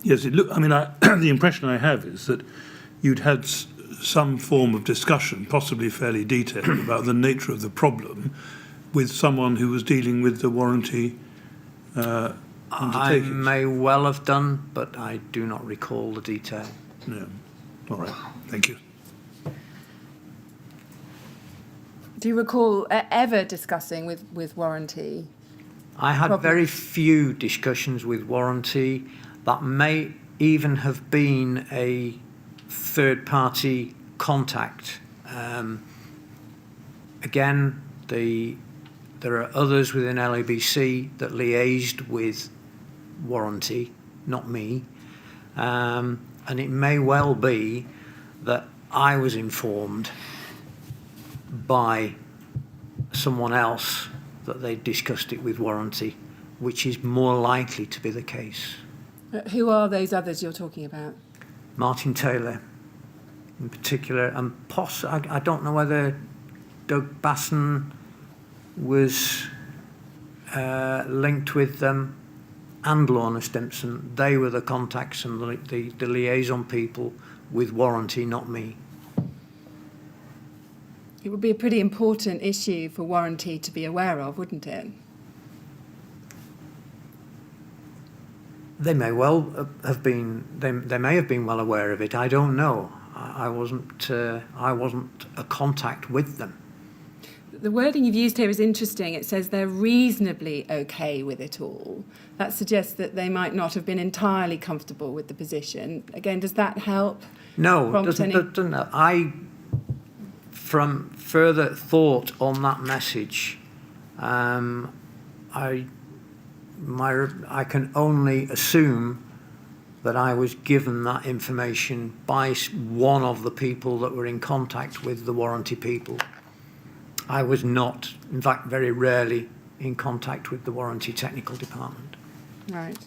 Yes, the impression I have is that you'd had some form of discussion, possibly fairly detailed, about the nature of the problem with someone who was dealing with the warranty I undertakings. may well have done, but I do not recall the detail. No. All right. Thank you. Do you recall ever discussing with warranty? I had Problem. very few discussions with warranty. That may even have been a third-party contact. Again, there are others within LABC that liaised with warranty, not me. And it may well be that I was informed by someone else that they discussed it with warranty, which is more likely to be the case. Who are those others you're talking about? Martin Taylor in particular, and I don't know whether Doug Basson was linked with them, and Lorna Stimpson. They were the contacts and the liaison people with warranty, not me. It would be a pretty important issue for warranty to be aware of, wouldn't it? They may well have been. They may have been well aware of it. I don't know. I wasn't a contact with them. The wording you've used here is interesting. It says they're reasonably okay with it all. That suggests that they might not have been entirely comfortable with the position. Again, does that help? No, doesn't. From further thought on that message, I can only assume that I was given that information by one of the people that were in contact with the warranty people. I was not, in fact, very rarely in contact with the warranty technical department. Right.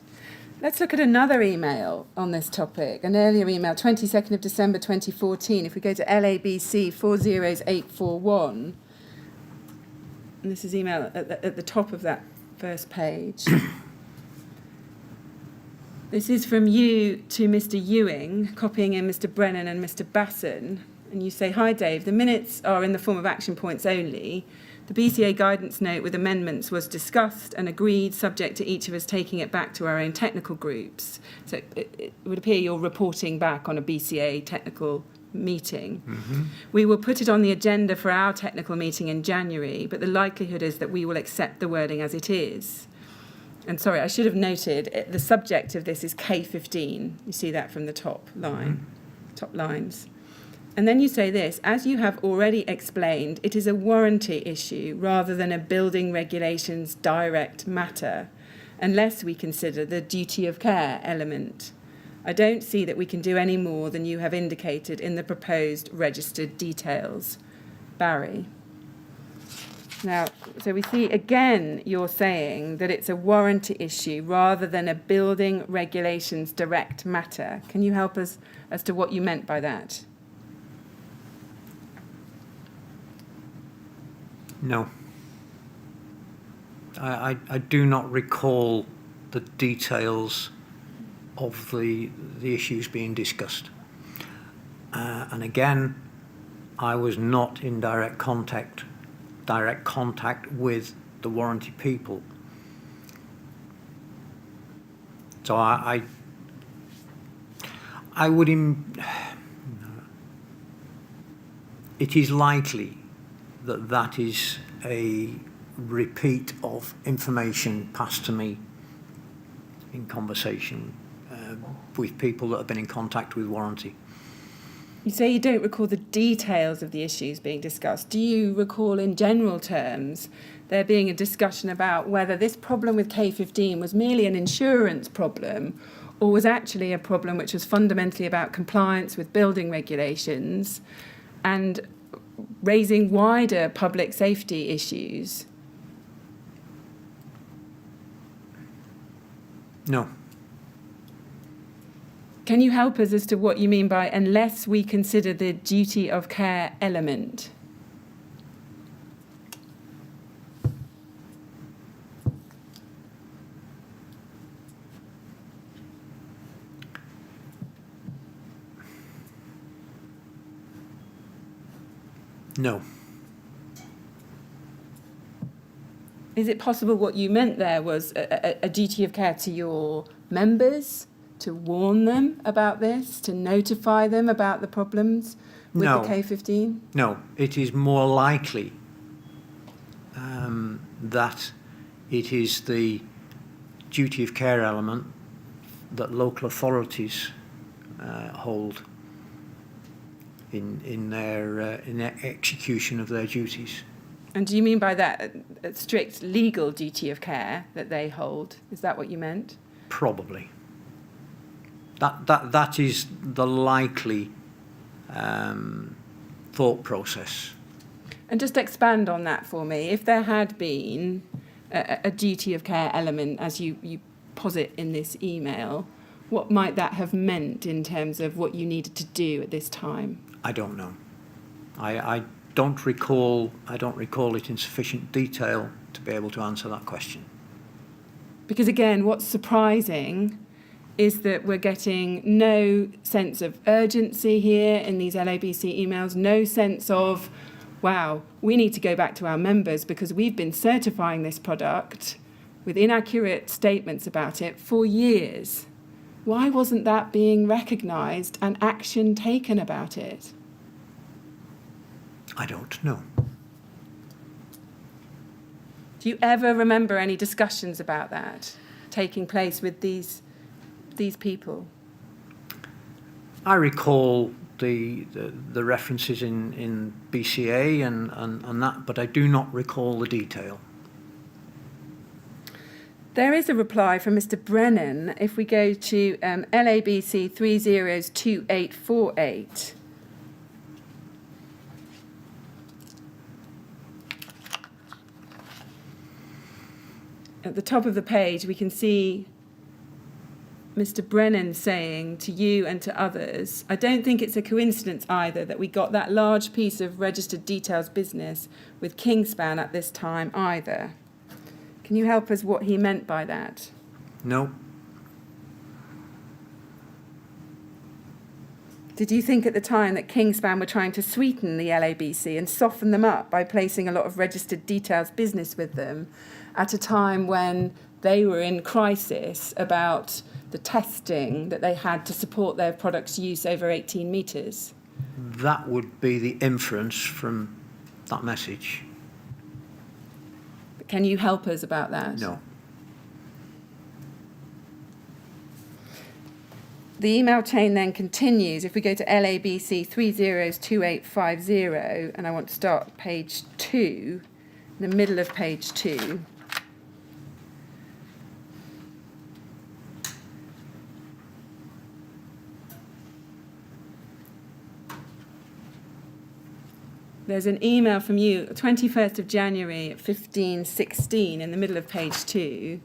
Let's look at another email on this topic, an earlier email, 22nd of December 2014. If we go to LABC 400841, and this is email at the top of that first page. This is from you to Mr. Ewing, copying in Mr. Brennan and Mr. Basson. And you say, "Hi Dave, the minutes are in the form of action points only. The BCA guidance note with amendments was discussed and agreed, subject to each of us taking it back to our own technical groups." So it would appear you're reporting back on a BCA technical meeting. Mm-hmm. "We will put it on the agenda for our technical meeting in January, but the likelihood is that we will accept the wording as it is." And sorry, I should have noted, the subject of this is K15. You see that from the top line, top lines. And then you say this: "As you have already explained, it is a warranty issue rather than a building regulations direct matter, unless we consider the duty of care element. I don't see that we can do any more than you have indicated in the proposed registered details. Barry." Now, so we see again you're saying that it's a warranty issue rather than a building regulations direct matter. Can you help us as to what you meant by that? No. I do not recall the details of the issues being discussed. And again, I was not in direct contact with the warranty people. So I would it is likely that is a repeat of information passed to me in conversation with people that have been in contact with warranty. You say you don't recall the details of the issues being discussed. Do you recall in general terms there being a discussion about whether this problem with K15 was merely an insurance problem or was actually a problem which was fundamentally about compliance with building regulations and raising wider public safety issues? No. Can you help us as to what you mean by unless we consider the duty of care element? No. Is it possible what you meant there was a duty of care to your members, to warn them about this, to notify them about the problems with No. the K15? No. It is more likely that it is the duty of care element that local authorities hold in their execution of their duties. And do you mean by that a strict legal duty of care that they hold? Is that what you meant? Probably. That is the likely thought process. And just expand on that for me. If there had been a duty of care element, as you posit in this email, what might that have meant in terms of what you needed to do at this time? I don't know. I don't recall it in sufficient detail to be able to answer that question. Because again, what's surprising is that we're getting no sense of urgency here in these LABC emails, no sense of, wow, we need to go back to our members because we've been certifying this product with inaccurate statements about it for years. Why wasn't that being recognised and action taken about it? I don't know. Do you ever remember any discussions about that taking place with these people? I recall the references in BCA and that, but I do not recall the detail. There is a reply from Mr. Brennan. If we go to LABC 302848. At the top of the page, we can see Mr. Brennan saying to you and to others, I don't think it's a coincidence either that we got that large piece of registered details business with Kingspan at this time either. Can you help us what he meant by that? No. Did you think at the time that Kingspan were trying to sweeten the LABC and soften them up by placing a lot of registered details business with them at a time when they were in crisis about the testing that they had to support their product's use over 18 metres? That would be the inference from that message. Can you help us about that? No. The email chain then continues. If we go to LABC 302850, and I want to start page 2, in the middle of page 2. There's an email from you, 21st of January at 15:16, in the middle of page 2.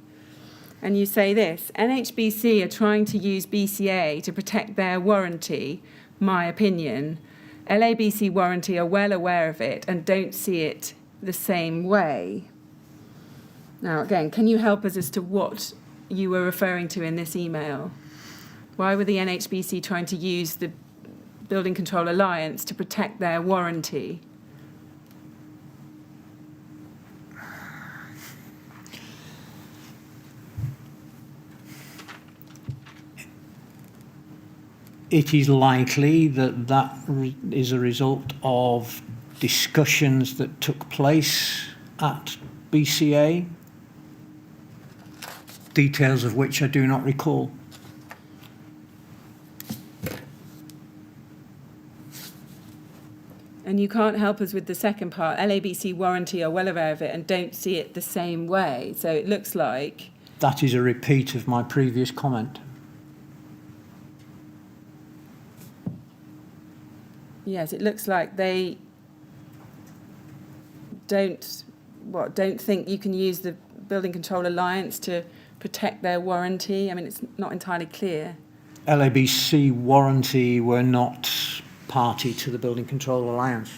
And you say this, NHBC are trying to use BCA to protect their warranty, my opinion. LABC warranty are well aware of it and don't see it the same way. Now, again, can you help us as to what you were referring to in this email? Why were the NHBC trying to use the Building Control Alliance to protect their warranty? It is likely that is a result of discussions that took place at BCA, details of which I do not recall. And you can't help us with the second part. LABC warranty are well aware of it and don't see it the same way. So it looks like... That is a repeat of my previous comment. Yes, it looks like they don't think you can use the Building Control Alliance to protect their warranty. I mean, it's not entirely clear. LABC warranty were not party to the Building Control Alliance.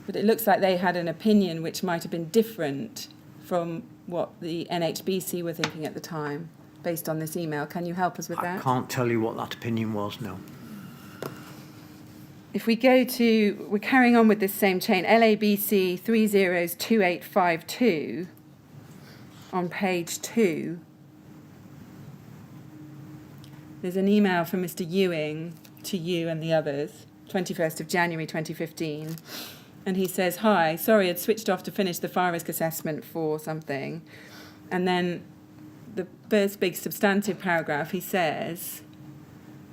But it looks like they had an opinion which might have been different from what the NHBC were thinking at the time, based on this email. Can you help us with that? I can't tell you what that opinion was, no. If we go to, we're carrying on with this same chain, LABC 302852 on page 2. There's an email from Mr. Ewing to you and the others, 21st of January 2015. And he says, hi, sorry, I'd switched off to finish the fire risk assessment for something. And then the first big substantive paragraph, he says,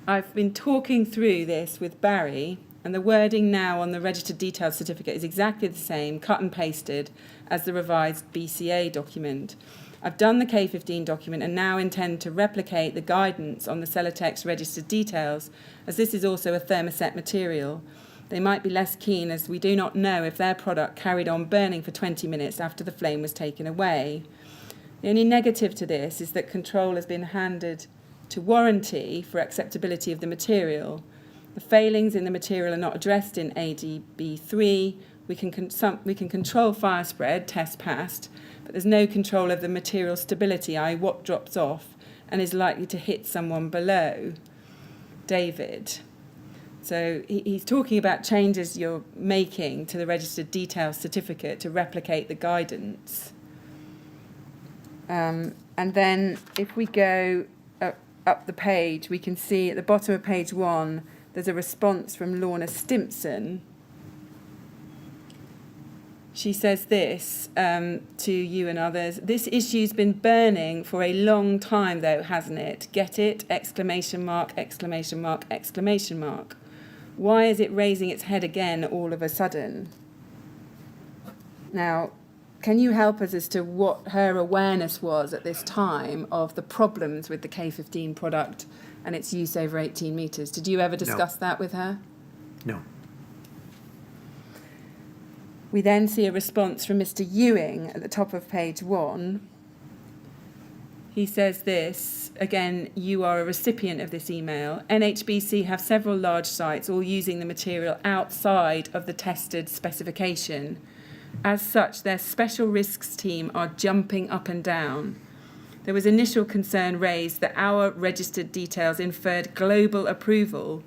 I've been talking through this with Barry, and the wording now on the registered details certificate is exactly the same, cut and pasted, as the revised BCA document. I've done the K15 document and now intend to replicate the guidance on the Celotex registered details, as this is also a thermoset material. They might be less keen, as we do not know if their product carried on burning for 20 minutes after the flame was taken away. The only negative to this is that control has been handed to warranty for acceptability of the material. The failings in the material are not addressed in ADB3. We can control fire spread, test passed, but there's no control of the material stability, i.e. what drops off and is likely to hit someone below. David. So he's talking about changes you're making to the registered details certificate to replicate the guidance. And then if we go up the page, we can see at the bottom of page 1, there's a response from Lorna Stimpson. She says this to you and others. This issue's been burning for a long time, though, hasn't it? Get it? Exclamation mark, exclamation mark, exclamation mark. Why is it raising its head again all of a sudden? Now, can you help us as to what her awareness was at this time of the problems with the K15 product and its use over 18 metres? Did you ever discuss that with her? No. We then see a response from Mr. Ewing at the top of page 1. He says this, again, you are a recipient of this email. NHBC have several large sites all using the material outside of the tested specification. As such, their special risks team are jumping up and down. There was initial concern raised that our registered details inferred global approval,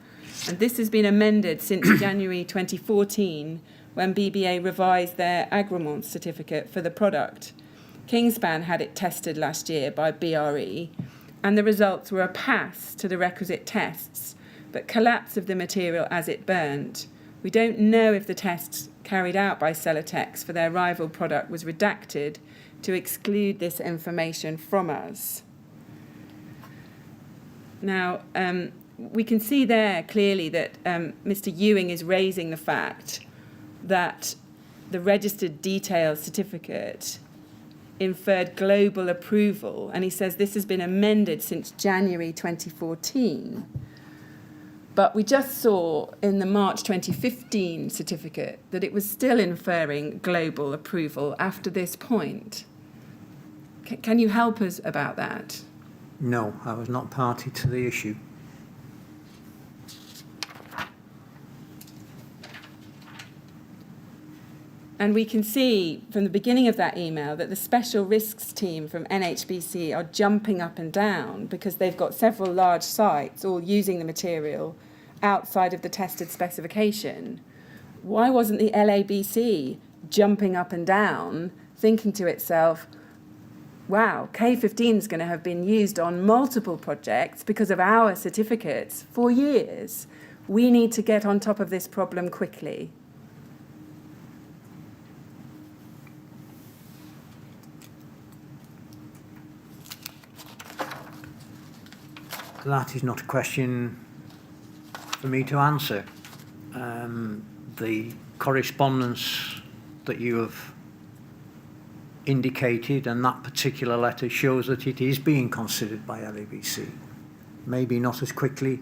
and this has been amended since January 2014, when BBA revised their agreement certificate for the product. Kingspan had it tested last year by BRE, and the results were a pass to the requisite tests, but collapse of the material as it burned. We don't know if the tests carried out by Celotex for their rival product was redacted to exclude this information from us. Now, we can see there clearly that Mr. Ewing is raising the fact that the registered details certificate inferred global approval, and he says this has been amended since January 2014. But we just saw in the March 2015 certificate that it was still inferring global approval after this point. Can you help us about that? No, I was not party to the issue. And we can see from the beginning of that email that the special risks team from NHBC are jumping up and down because they've got several large sites all using the material outside of the tested specification. Why wasn't the LABC jumping up and down, thinking to itself, wow, K15 is going to have been used on multiple projects because of our certificates for years. We need to get on top of this problem quickly. That is not a question for me to answer. the correspondence that you have indicated and that particular letter shows that it is being considered by LABC. Maybe not as quickly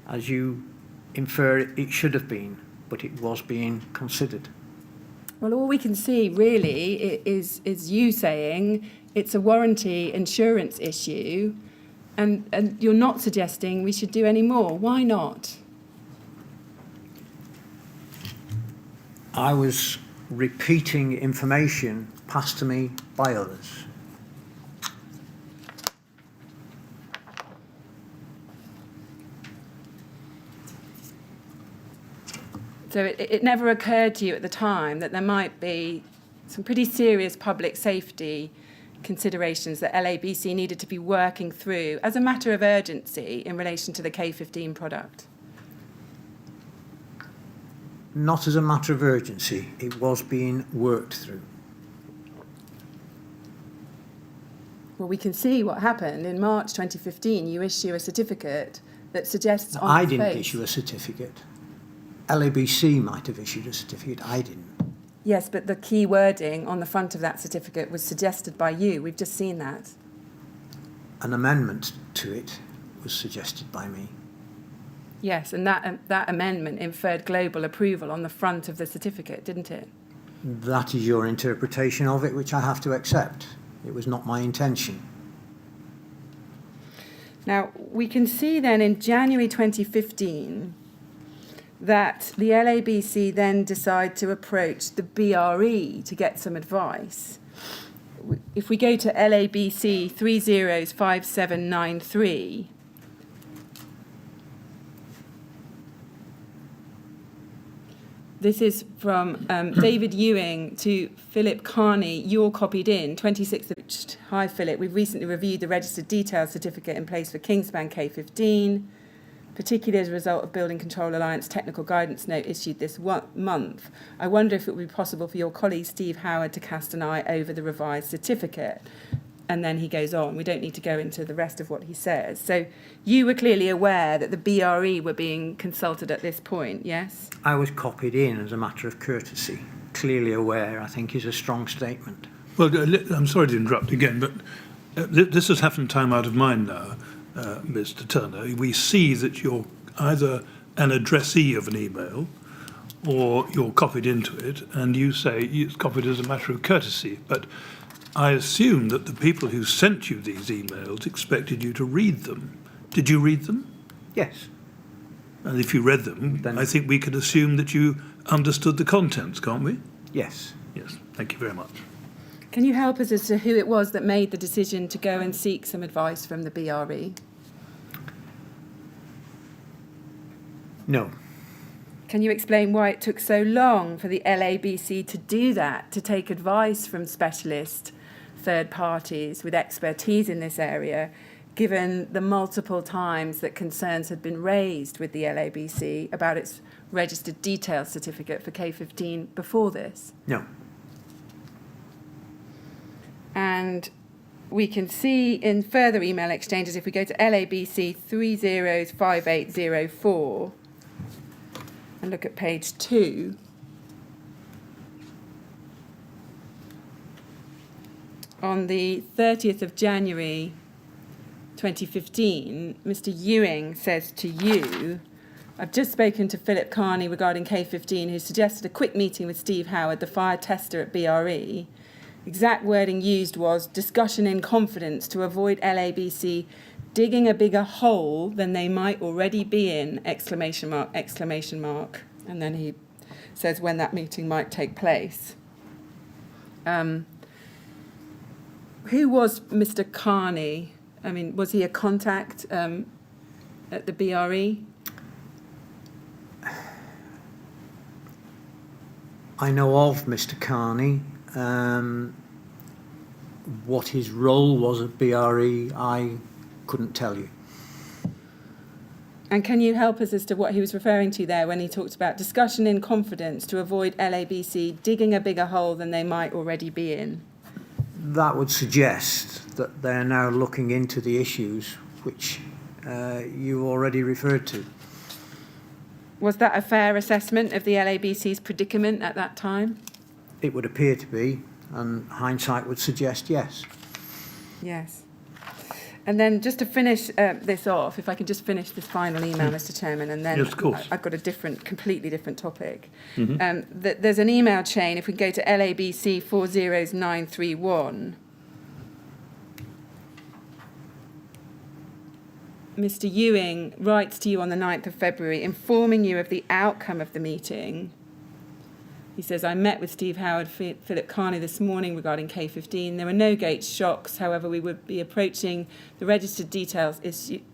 as you infer it should have been, but it was being considered. Well, all we can see really is you saying it's a warranty insurance issue, and you're not suggesting we should do any more. Why not? I was repeating information passed to me by others. So it never occurred to you at the time that there might be some pretty serious public safety considerations that LABC needed to be working through as a matter of urgency in relation to the K15 product? Not as a matter of urgency, it was being worked through. Well, we can see what happened. In March 2015, you issue a certificate that suggests on I its didn't face- issue a certificate. LABC might have issued a certificate, I didn't. Yes, but the key wording on the front of that certificate was suggested by you. We've just seen that. An amendment to it was suggested by me. Yes, and that amendment inferred global approval on the front of the certificate, didn't it? That is your interpretation of it, which I have to accept. It was not my intention. Now, we can see then in January 2015 that the LABC then decide to approach the BRE to get some advice. If we go to LABC 305793, this is from David Ewing to Philip Carney. You're copied in, 26th of... Hi, Philip. We've recently reviewed the registered details certificate in place for Kingspan K15, particularly as a result of Building Control Alliance technical guidance note issued this month. I wonder if it would be possible for your colleague Steve Howard to cast an eye over the revised certificate. And then he goes on. We don't need to go into the rest of what he says. So you were clearly aware that the BRE were being consulted at this point, yes? I was copied in as a matter of courtesy. Clearly aware, I think, is a strong statement. Well, I'm sorry to interrupt again, but this has happened time out of mind now, Mr. Turner. We see that you're either an addressee of an email or you're copied into it, and you say it's copied as a matter of courtesy. But I assume that the people who sent you these emails expected you to read them. Did you read them? Yes. And if you read them, Then- I think we could assume that you understood the contents, can't we? Yes. Yes. Thank you very much. Can you help us as to who it was that made the decision to go and seek some advice from the BRE? No. Can you explain why it took so long for the LABC to do that, to take advice from specialist third parties with expertise in this area, given the multiple times that concerns had been raised with the LABC about its registered details certificate for K15 before this? No. And we can see in further email exchanges, if we go to LABC 305804 and look at page 2, on the 30th of January 2015, Mr. Ewing says to you, I've just spoken to Philip Carney regarding K15, who suggested a quick meeting with Steve Howard, the fire tester at BRE. Exact wording used was discussion in confidence to avoid LABC digging a bigger hole than they might already be in, ! And then he says when that meeting might take place. Who was Mr. Carney? I mean, was he a contact at the BRE? I know of Mr. Carney. What his role was at BRE, I couldn't tell you. And can you help us as to what he was referring to there when he talked about discussion in confidence to avoid LABC digging a bigger hole than they might already be in? That would suggest that they're now looking into the issues which you already referred to. Was that a fair assessment of the LABC's predicament at that time? It would appear to be, and hindsight would suggest yes. Yes. And then just to finish this off, if I can just finish this final email, Mr. Chairman, and then Yes, of course. I've got a completely different topic. There's an email chain, if we go to LABC 40931. Mr. Ewing writes to you on the 9th of February, informing you of the outcome of the meeting. He says, I met with Steve Howard, Philip Carney this morning regarding K15. There were no gate shocks. However, we would be approaching the registered details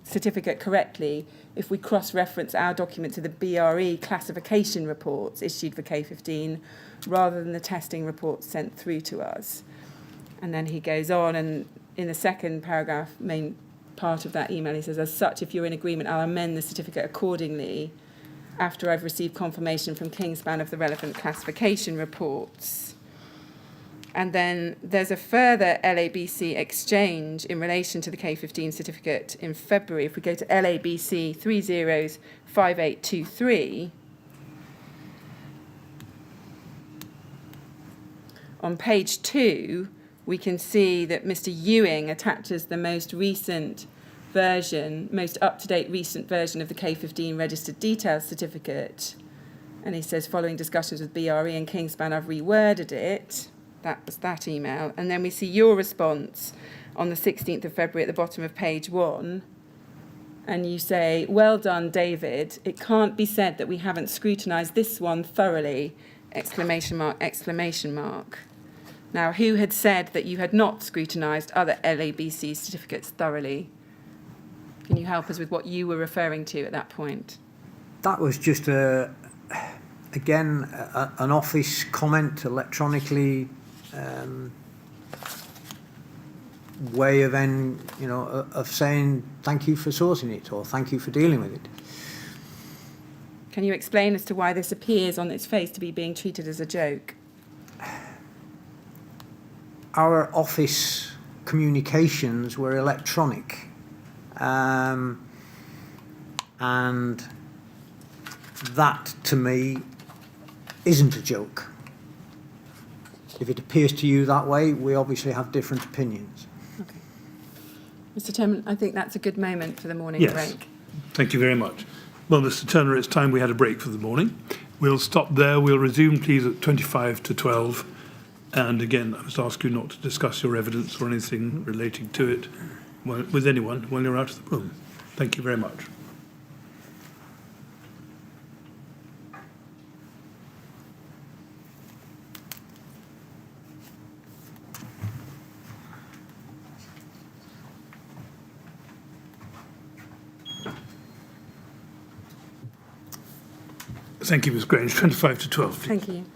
certificate correctly if we cross-reference our document to the BRE classification reports issued for K15 rather than the testing reports sent through to us. And then he goes on, and in the second paragraph, main part of that email, he says, as such, if you're in agreement, I'll amend the certificate accordingly after I've received confirmation from Kingspan of the relevant classification reports. And then there's a further LABC exchange in relation to the K15 certificate in February. If we go to LABC 305823, on page 2, we can see that Mr. Ewing attaches the most recent version, most up-to-date recent version of the K15 registered details certificate. And he says, following discussions with BRE and Kingspan, I've reworded it. That was that email. And then we see your response on the 16th of February at the bottom of page 1. And you say, well done, David. It can't be said that we haven't scrutinised this one thoroughly, exclamation mark, exclamation mark. Now, who had said that you had not scrutinised other LABC certificates thoroughly? Can you help us with what you were referring to at that point? That was just an office comment electronically, way of of saying thank you for sorting it or thank you for dealing with it. Can you explain as to why this appears on its face to be being treated as a joke? Our office communications were electronic. And that, to me, isn't a joke. If it appears to you that way, we obviously have different opinions. Okay. Mr. Chairman, I think that's a good moment for the morning break. Thank you very much. Well, Mr. Turner, it's time we had a break for the morning. We'll stop there. We'll resume, please, at 25 to 12. And again, I must ask you not to discuss your evidence or anything relating to it with anyone when you're out of the room. Thank you very much. Thank you, Ms. Grange. 25 to 12. Please. Thank you.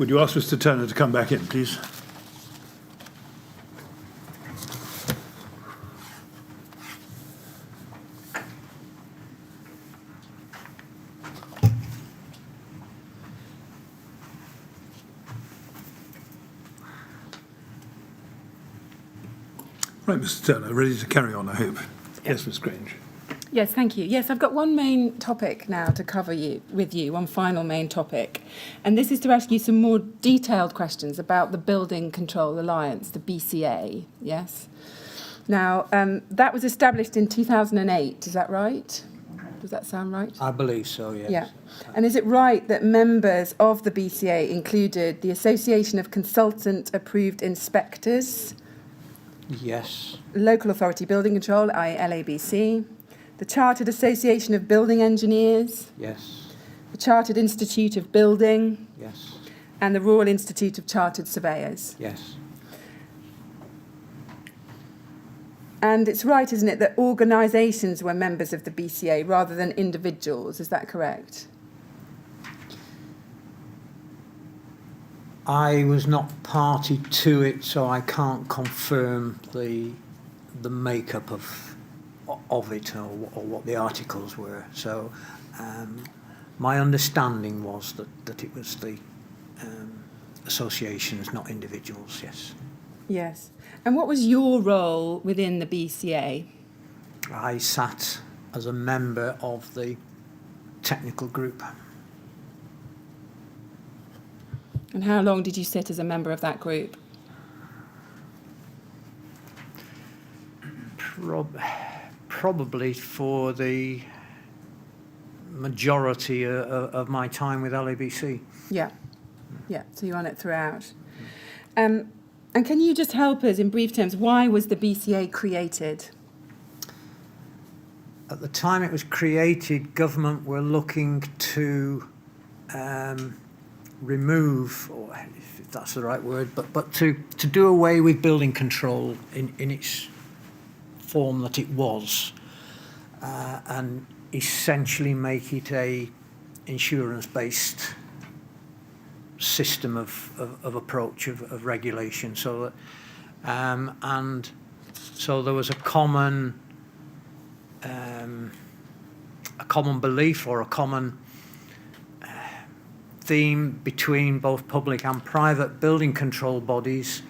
Would you ask Mr. Turner to come back in, please? Right, Mr. Turner, ready to carry on, I hope. Yes, Ms. Grange. Yes, thank you. Yes, I've got one main topic now to cover with you, one final main topic. And this is to ask you some more detailed questions about the Building Control Alliance, the BCA, yes? Now, that was established in 2008, is that right? Does that sound right? I believe so, yes. Yeah. And is it right that members of the BCA included the Association of Consultant Approved Inspectors, Yes, Local Authority Building Control, i.e. LABC, the Chartered Association of Building Engineers, yes, the Chartered Institute of Building, yes, and the Royal Institute of Chartered Surveyors? yes. And it's right, isn't it, that organisations were members of the BCA rather than individuals, is that correct? I was not party to it, so I can't confirm the makeup of it or what the articles were. So my understanding was that it was the associations, not individuals, yes. Yes. And what was your role within the BCA? I sat as a member of the technical group. And how long did you sit as a member of that group? Probably for the majority of my time with LABC. Yeah. Yeah, so you're on it throughout. And can you just help us in brief terms, why was the BCA created? At the time it was created, government were looking to remove, or if that's the right word, but to do away with building control in its form that it was, and essentially make it a insurance-based system of approach of regulation. So that, and so there was a common belief or a common theme between both public and private building control bodies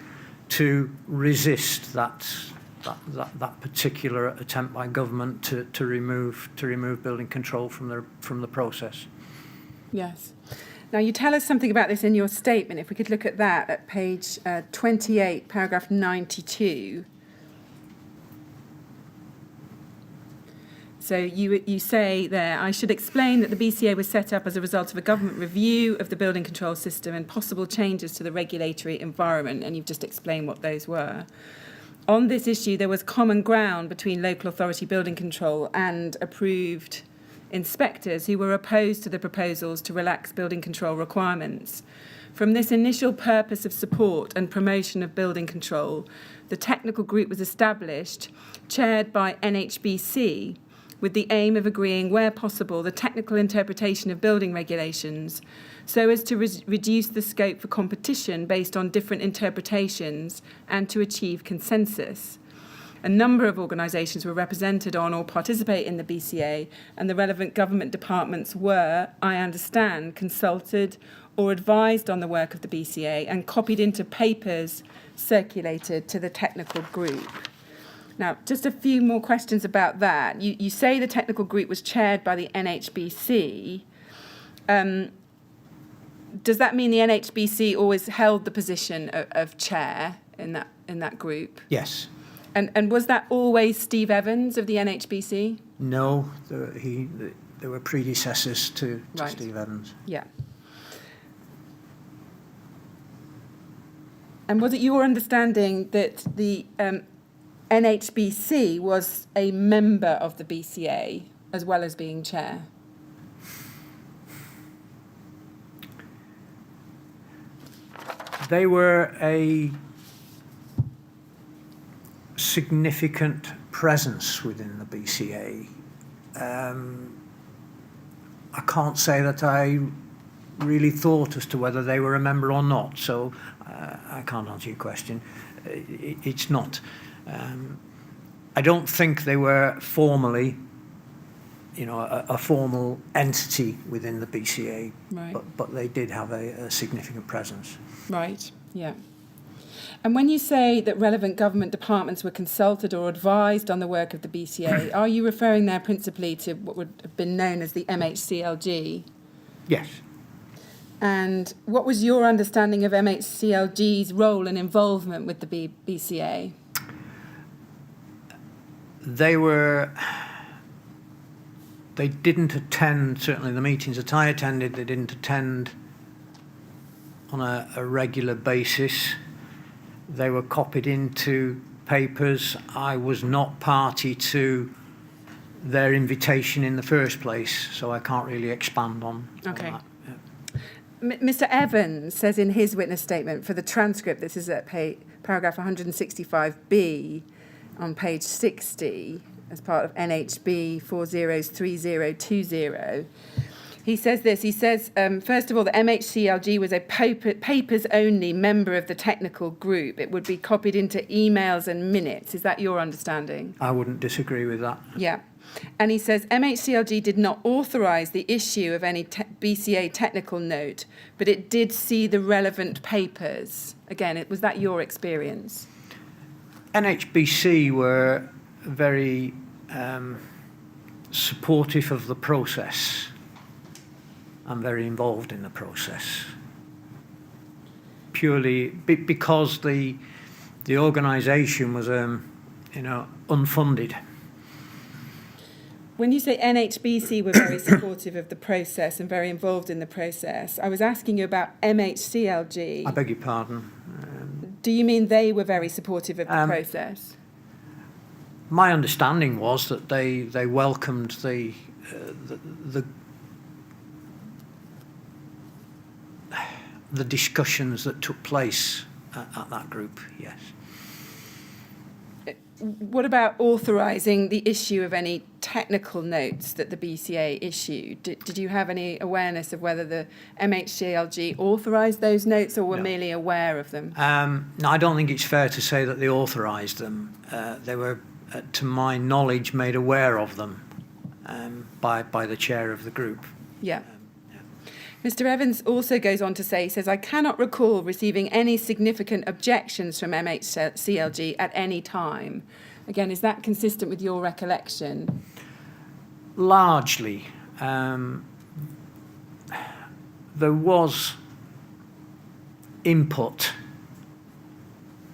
to resist that particular attempt by government to remove building control from the process. Yes. Now, you tell us something about this in your statement. If we could look at that at page 28, paragraph 92. So you say there, I should explain that the BCA was set up as a result of a government review of the building control system and possible changes to the regulatory environment, and you've just explained what those were. On this issue, there was common ground between local authority building control and approved inspectors who were opposed to the proposals to relax building control requirements. From this initial purpose of support and promotion of building control, the technical group was established, chaired by NHBC, with the aim of agreeing, where possible, the technical interpretation of building regulations so as to reduce the scope for competition based on different interpretations and to achieve consensus. A number of organisations were represented on or participate in the BCA, and the relevant government departments were, I understand, consulted or advised on the work of the BCA and copied into papers circulated to the technical group. Now, just a few more questions about that. You say the technical group was chaired by the NHBC. Does that mean the NHBC always held the position of chair in that group? Yes. And was that always Steve Evans of the NHBC? No, there were predecessors to Right. Steve Evans. Yeah. And was it your understanding that the NHBC was a member of the BCA as well as being chair? They were a significant presence within the BCA. I can't say that I really thought as to whether they were a member or not. So I can't answer your question. It's not. I don't think they were formally, a formal entity within the BCA, Right. but they did have a significant presence. Right, yeah. And when you say that relevant government departments were consulted or advised on the work of the BCA, are you referring there principally to what would have been known as the MHCLG? Yes. And what was your understanding of MHCLG's role and involvement with the BCA? They didn't attend, certainly the meetings that I attended, they didn't attend on a regular basis. They were copied into papers. I was not party to their invitation in the first place, so I can't really expand on Okay. that. Yeah. Mr. Evans says in his witness statement for the transcript, this is at paragraph 165B on page 60, as part of NHB 403020. He says this, first of all, the MHCLG was a papers-only member of the technical group. It would be copied into emails and minutes. Is that your understanding? I wouldn't disagree with that. Yeah. And he says MHCLG did not authorise the issue of any BCA technical note, but it did see the relevant papers. Again, was that your experience? NHBC were very supportive of the process. I'm very involved in the process. Purely because the organisation was, unfunded. When you say NHBC were very supportive of the process and very involved in the process, I was asking you about MHCLG. I beg your pardon. Do you mean they were very supportive of the process? My understanding was that they welcomed the discussions that took place at that group, yes. What about authorising the issue of any technical notes that the BCA issued? Did you have any awareness of whether the MHCLG authorised those notes or were merely aware of them? No, I don't think it's fair to say that they authorised them. They were, to my knowledge, made aware of them by the chair of the group. Yeah. Mr. Evans also goes on to say, he says, I cannot recall receiving any significant objections from MHCLG at any time. Again, is that consistent with your recollection? Largely. There was input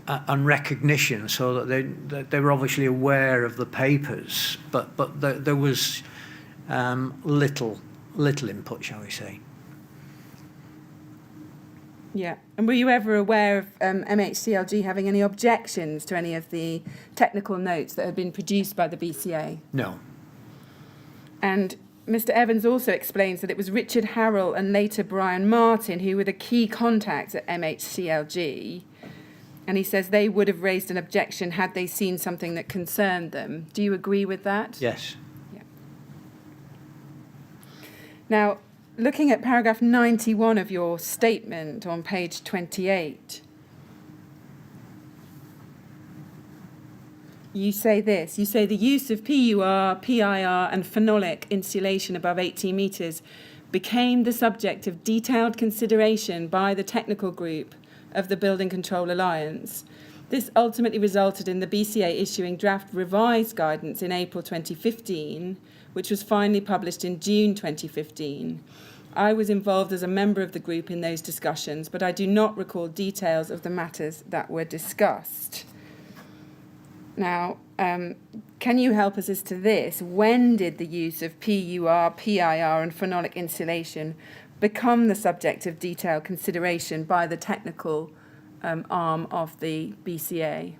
and recognition, so that they were obviously aware of the papers, but there was little input, shall we say. Yeah. And were you ever aware of MHCLG having any objections to any of the technical notes that had been produced by the BCA? No. And Mr. Evans also explains that it was Richard Harrell and later Brian Martin who were the key contacts at MHCLG. And he says they would have raised an objection had they seen something that concerned them. Do you agree with that? Yes. Yeah. Now, looking at paragraph 91 of your statement on page 28, you say this. You say the use of PUR, PIR and phenolic insulation above 18 metres became the subject of detailed consideration by the technical group of the Building Control Alliance. This ultimately resulted in the BCA issuing draft revised guidance in April 2015, which was finally published in June 2015. I was involved as a member of the group in those discussions, but I do not recall details of the matters that were discussed. Now, can you help us as to this? When did the use of PUR, PIR and phenolic insulation become the subject of detailed consideration by the technical arm of the BCA?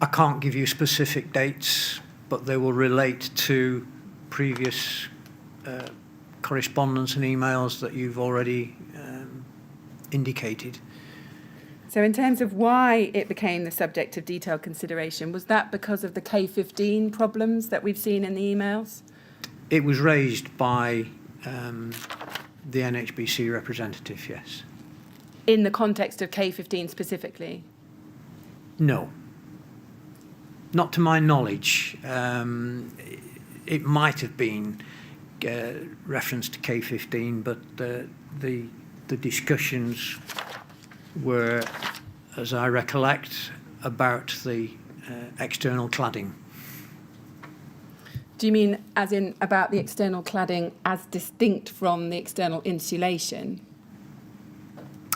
I can't give you specific dates, but they will relate to previous correspondence and emails that you've already indicated. So in terms of why it became the subject of detailed consideration, was that because of the K15 problems that we've seen in the emails? It was raised by the NHBC representative, yes. In the context of K15 specifically? No. Not to my knowledge. It might have been reference to K15, but the discussions were, as I recollect, about the external cladding. Do you mean as in about the external cladding as distinct from the external insulation?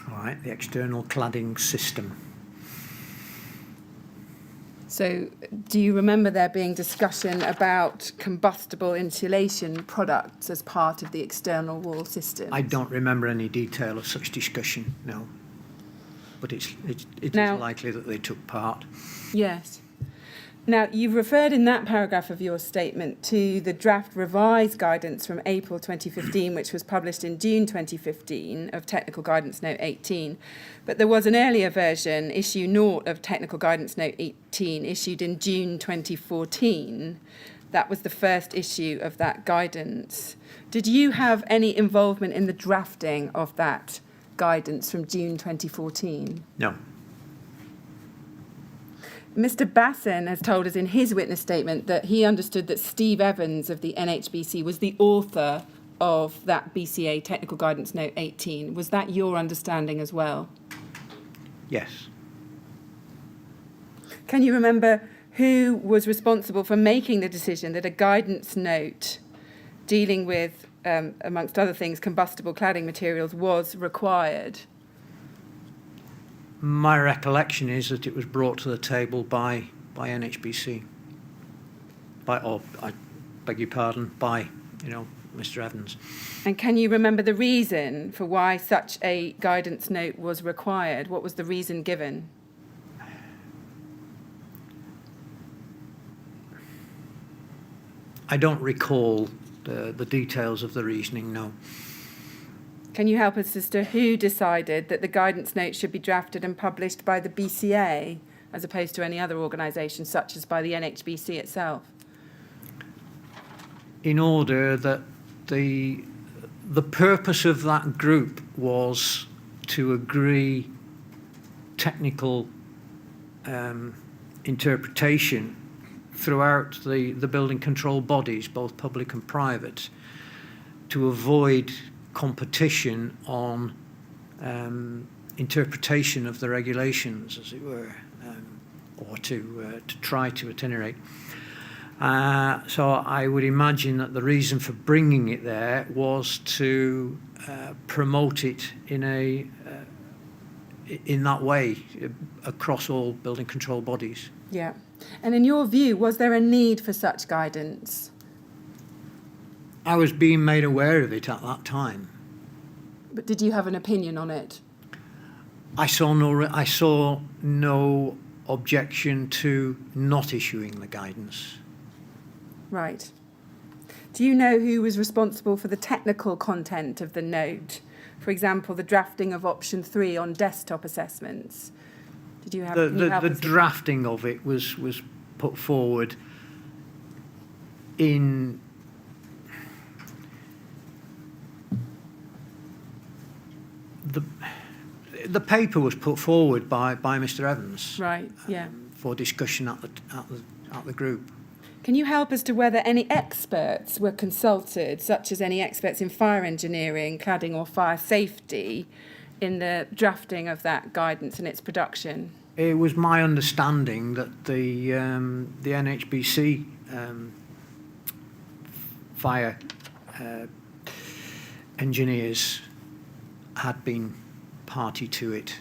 All right, the external cladding system. So do you remember there being discussion about combustible insulation products as part of the external wall system? I don't remember any detail of such discussion, no. But it is likely that they took part. Yes. Now, you've referred in that paragraph of your statement to the draft revised guidance from April 2015, which was published in June 2015 of Technical Guidance Note 18. But there was an earlier version, issue 0 of Technical Guidance Note 18, issued in June 2014. That was the first issue of that guidance. Did you have any involvement in the drafting of that guidance from June 2014? No. Mr. Basson has told us in his witness statement that he understood that Steve Evans of the NHBC was the author of that BCA Technical Guidance Note 18. Was that your understanding as well? Yes. Can you remember who was responsible for making the decision that a guidance note dealing with, amongst other things, combustible cladding materials was required? My recollection is that it was brought to the table by NHBC. I beg your pardon, by Mr. Evans. And can you remember the reason for why such a guidance note was required? What was the reason given? I don't recall the details of the reasoning, no. Can you help us as to who decided that the guidance note should be drafted and published by the BCA as opposed to any other organisation, such as by the NHBC itself? In order that the purpose of that group was to agree technical interpretation throughout the building control bodies, both public and private, to avoid competition on interpretation of the regulations, as it were, or to try to attenuate. So I would imagine that the reason for bringing it there was to promote it in that way across all building control bodies. Yeah. And in your view, was there a need for such guidance? I was being made aware of it at that time. But did you have an opinion on it? I saw no objection to not issuing the guidance. Right. Do you know who was responsible for the technical content of the note? For example, the drafting of option 3 on desktop assessments. Did you have the drafting of it was put forward in the paper was put forward by Mr. Evans, right? Yeah. For discussion at the group. Can you help as to whether any experts were consulted, such as any experts in fire engineering, cladding, or fire safety, in the drafting of that guidance and its production? It was my understanding that the NHBC fire engineers had been party to it,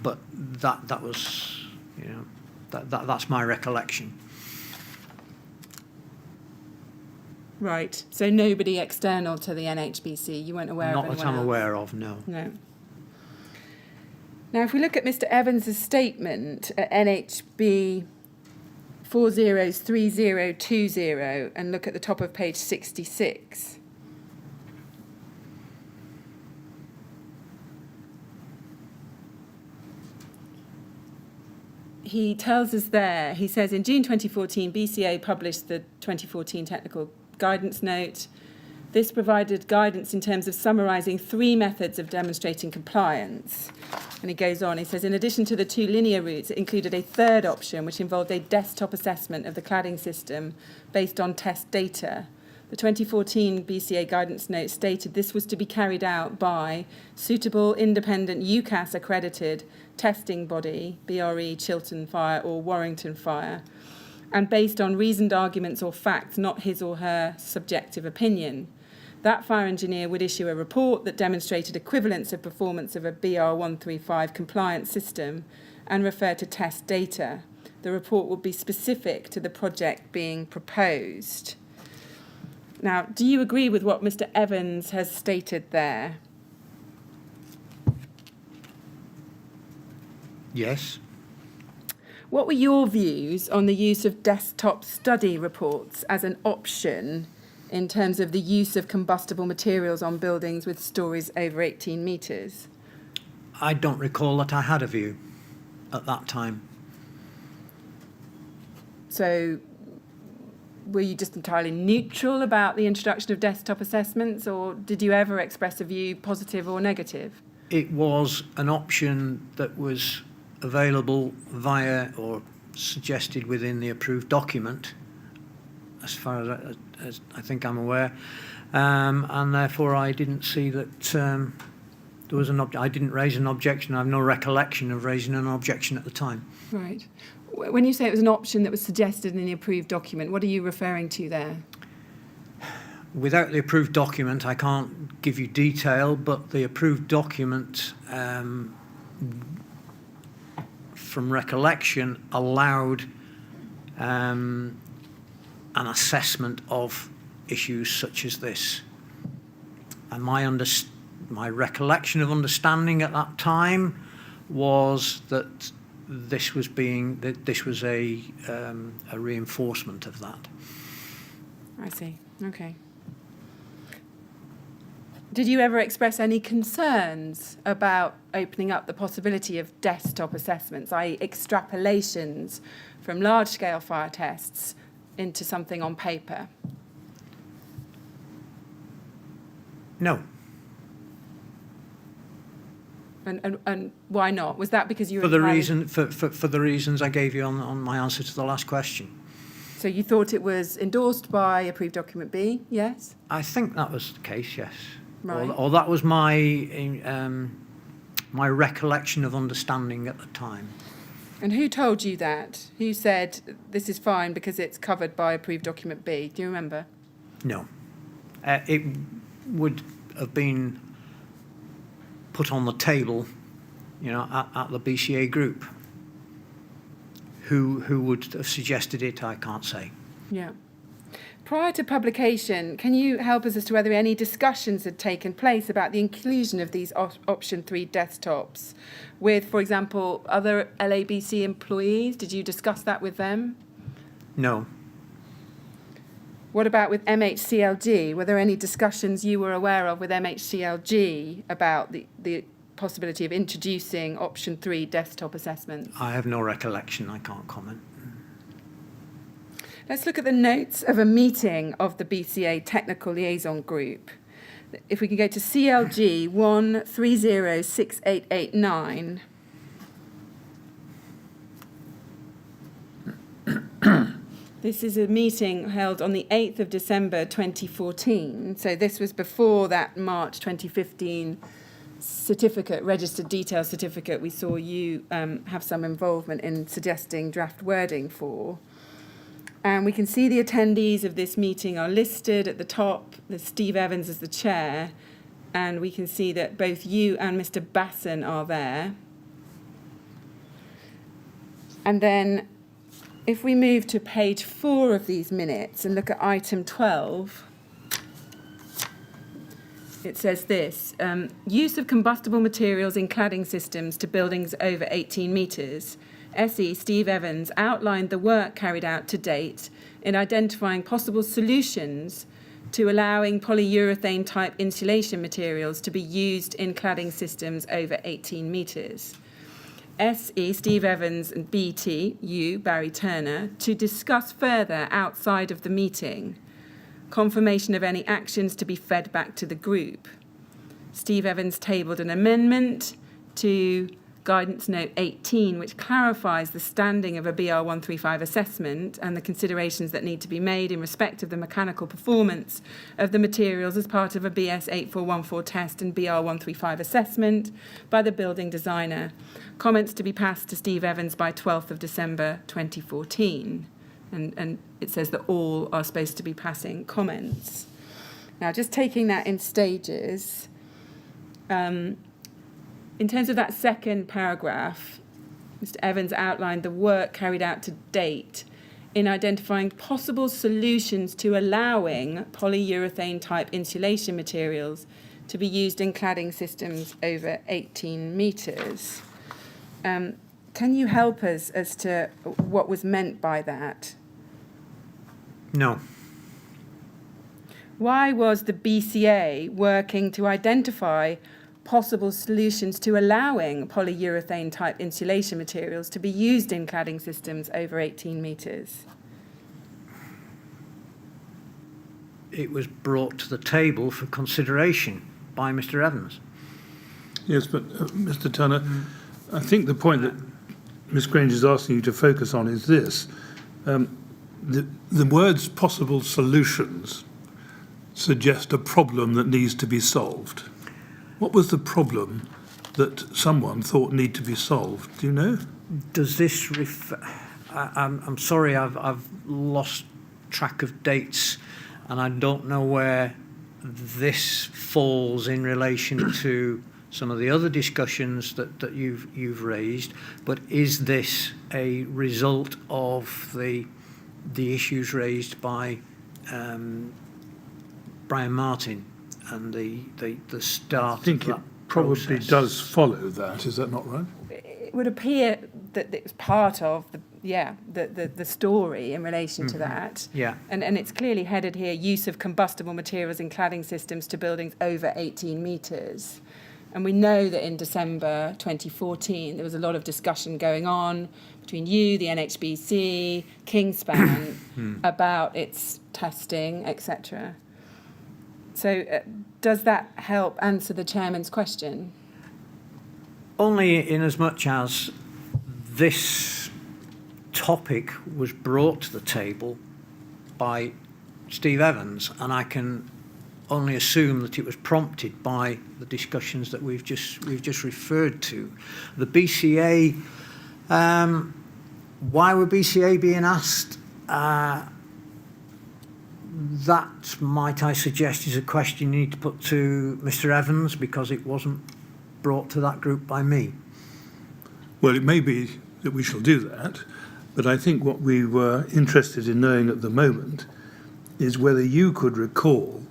but that was, that's my recollection. Right. So nobody external to the NHBC. You weren't aware of anyone else? Not that I'm aware of, no. No. Now, if we look at Mr. Evans' statement at NHB 403020 and look at the top of page 66. He tells us there, he says, in June 2014, BCA published the 2014 Technical Guidance Note, This provided guidance in terms of summarising 3 methods of demonstrating compliance. And he goes on, he says, in addition to the 2 linear routes, it included a third option, which involved a desktop assessment of the cladding system based on test data. The 2014 BCA guidance note stated this was to be carried out by suitable independent UCAS accredited testing body, BRE, Chiltern Fire or Warrington Fire, and based on reasoned arguments or facts, not his or her subjective opinion. That fire engineer would issue a report that demonstrated equivalence of performance of a BR 135 compliant system and refer to test data. The report would be specific to the project being proposed. Now, do you agree with what Mr. Evans has stated there? Yes. What were your views on the use of desktop study reports as an option in terms of the use of combustible materials on buildings with stories over 18 metres? I don't recall that I had a view at that time. So were you just entirely neutral about the introduction of desktop assessments, or did you ever express a view, positive or negative? It was an option that was available via or suggested within the approved document, as far as I think I'm aware, and therefore I didn't see that there was I didn't raise an objection. I have no recollection of raising an objection at the time. Right. When you say it was an option that was suggested in the approved document, what are you referring to there? Without the approved document, I can't give you detail, but the approved document, from recollection, allowed an assessment of issues such as this. And my recollection of understanding at that time was that this was a reinforcement of that. I see. Okay. Did you ever express any concerns about opening up the possibility of desktop assessments, i.e. extrapolations from large-scale fire tests into something on paper? No. And why not? Was that because you were for the reasons I gave you on my answer to the last question? So you thought it was endorsed by approved document B, yes? I think that was the case, yes. Right. Or that was my my recollection of understanding at the time. And who told you that? Who said this is fine because it's covered by approved document B? Do you remember? No. It would have been put on the table, at the BCA group. Who would have suggested it, I can't say. Yeah. Prior to publication, can you help us as to whether any discussions had taken place about the inclusion of these option 3 desktops with, for example, other LABC employees? Did you discuss that with them? No. What about with MHCLG? Were there any discussions you were aware of with MHCLG about the possibility of introducing option 3 desktop assessments? I have no recollection. I can't comment. Let's look at the notes of a meeting of the BCA Technical Liaison Group. If we can go to CLG 1306889. This is a meeting held on the 8th of December 2014. So this was before that March 2015 certificate, registered detail certificate we saw you have some involvement in suggesting draft wording for. And we can see the attendees of this meeting are listed at the top. There's Steve Evans as the chair. And we can see that both you and Mr. Basson are there. And then if we move to page 4 of these minutes and look at item 12, it says this, use of combustible materials in cladding systems to buildings over 18 metres. SE Steve Evans outlined the work carried out to date in identifying possible solutions to allowing polyurethane type insulation materials to be used in cladding systems over 18 metres. SE Steve Evans and BT, you, Barry Turner, to discuss further outside of the meeting. confirmation of any actions to be fed back to the group. Steve Evans tabled an amendment to Guidance Note 18, which clarifies the standing of a BR135 assessment and the considerations that need to be made in respect of the mechanical performance of the materials as part of a BS 8414 test and BR135 assessment by the building designer. Comments to be passed to Steve Evans by 12th of December 2014. And it says that all are supposed to be passing comments. Now, just taking that in stages, in terms of that second paragraph, Mr. Evans outlined the work carried out to date in identifying possible solutions to allowing polyurethane-type insulation materials to be used in cladding systems over 18 metres. Can you help us as to what was meant by that? No. Why was the BCA working to identify possible solutions to allowing polyurethane-type insulation materials to be used in cladding systems over 18 metres? It was brought to the table for consideration by Mr. Evans. Yes, but Mr. Turner, I think the point that Ms. Grange is asking you to focus on is this. The words possible solutions suggest a problem that needs to be solved. What was the problem that someone thought needed to be solved? Do you know? Does this refer... I'm sorry, I've lost track of dates and I don't know where this falls in relation to some of the other discussions that you've raised, but is this a result of the issues raised by Brian Martin and the start? I think of it that probably process? does follow that. Is that not right? It would appear that it was part of the story in relation to that. Yeah. And it's clearly headed here, use of combustible materials in cladding systems to buildings over 18 metres. And we know that in December 2014, there was a lot of discussion going on between you, the NHBC, Kingspan, about its testing, etc. So does that help answer the chairman's question? Only in as much as this topic was brought to the table by Steve Evans, and I can only assume that it was prompted by the discussions that we've just referred to. The BCA, why were BCA being asked? That, might I suggest, is a question you need to put to Mr. Evans, because it wasn't brought to that group by me. Well, it may be that we shall do that, but I think what we were interested in knowing at the moment is whether you could recall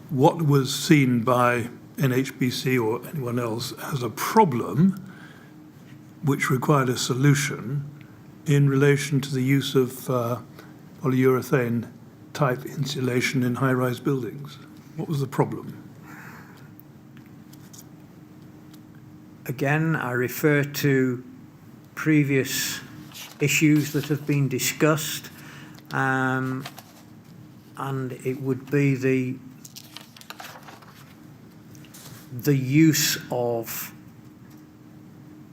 what was seen by NHBC or anyone else as a problem which required a solution in relation to the use of polyurethane type insulation in high-rise buildings. What was the problem? Again, I refer to previous issues that have been discussed, and it would be the use of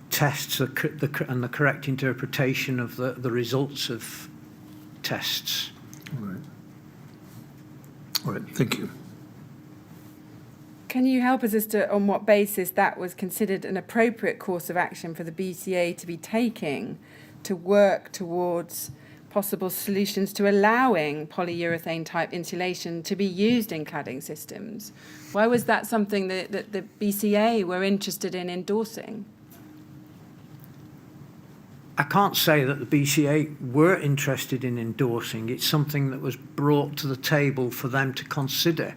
tests and the correct interpretation of the results of tests. All right. All right, thank you. Can you help us as to on what basis that was considered an appropriate course of action for the BCA to be taking to work towards possible solutions to allowing polyurethane type insulation to be used in cladding systems? Why was that something that the BCA were interested in endorsing? I can't say that the BCA were interested in endorsing. It's something that was brought to the table for them to consider,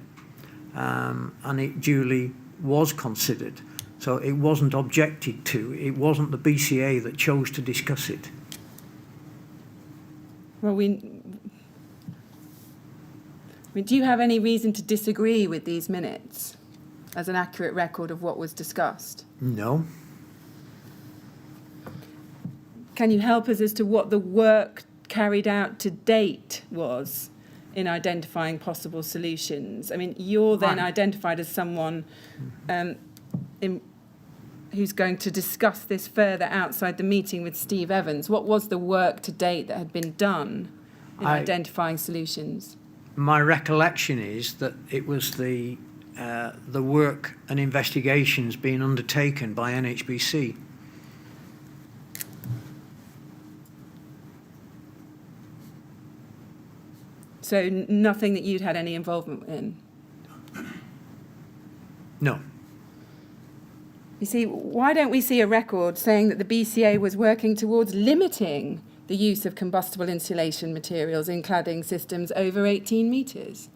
and it duly was considered. So it wasn't objected to. It wasn't the BCA that chose to discuss it. Well, do you have any reason to disagree with these minutes as an accurate record of what was discussed? No. Can you help us as to what the work carried out to date was in identifying possible solutions. I mean, you're then Right. identified as someone who's going to discuss this further outside the meeting with Steve Evans. What was the work to date that had been done in identifying solutions? My recollection is that it was the work and investigations being undertaken by NHBC. So nothing that you'd had any involvement in? No. You see, why don't we see a record saying that the BCA was working towards limiting the use of combustible insulation materials in cladding systems over 18 metres?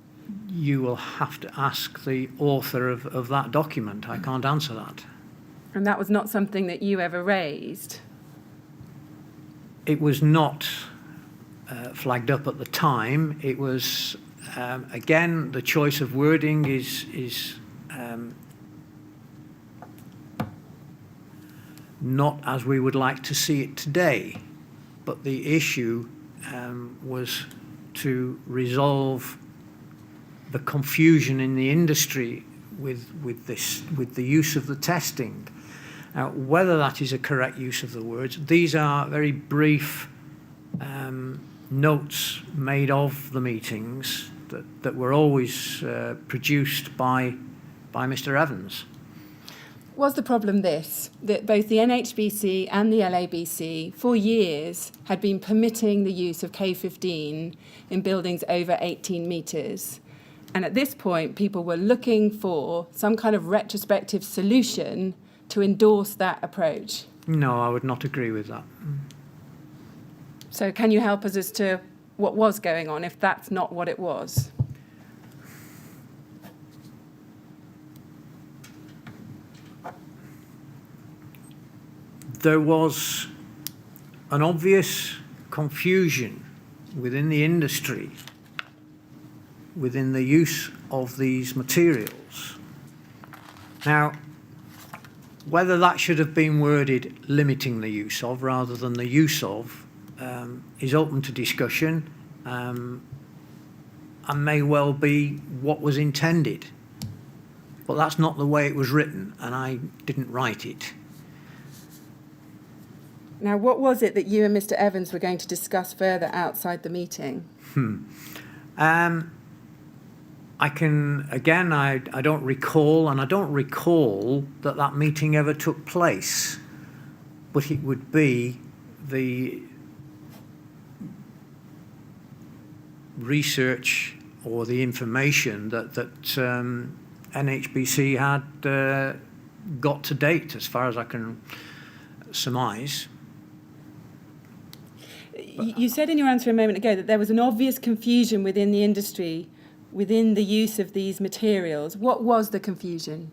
You will have to ask the author of that document. I can't answer that. And that was not something that you ever raised? It was not flagged up at the time. It was, again, the choice of wording is not as we would like to see it today. But the issue was to resolve the confusion in the industry with the use of the testing. Now, whether that is a correct use of the words, these are very brief notes made of the meetings that were always produced by Mr. Evans. Was the problem this, that both the NHBC and the LABC for years had been permitting the use of K15 in buildings over 18 metres? And at this point, people were looking for some kind of retrospective solution to endorse that approach. No, I would not agree with that. So can you help us as to what was going on if that's not what it was? There was an obvious confusion within the industry within the use of these materials. Now, whether that should have been worded limiting the use of rather than the use of is open to discussion and may well be what was intended. But that's not the way it was written, and I didn't write it. Now, what was it that you and Mr. Evans were going to discuss further outside the meeting? I don't recall, and I don't recall that meeting ever took place, but it would be the research or the information that NHBC had got to date, as far as I can surmise. You said in your answer a moment ago that there was an obvious confusion within the industry within the use of these materials. What was the confusion?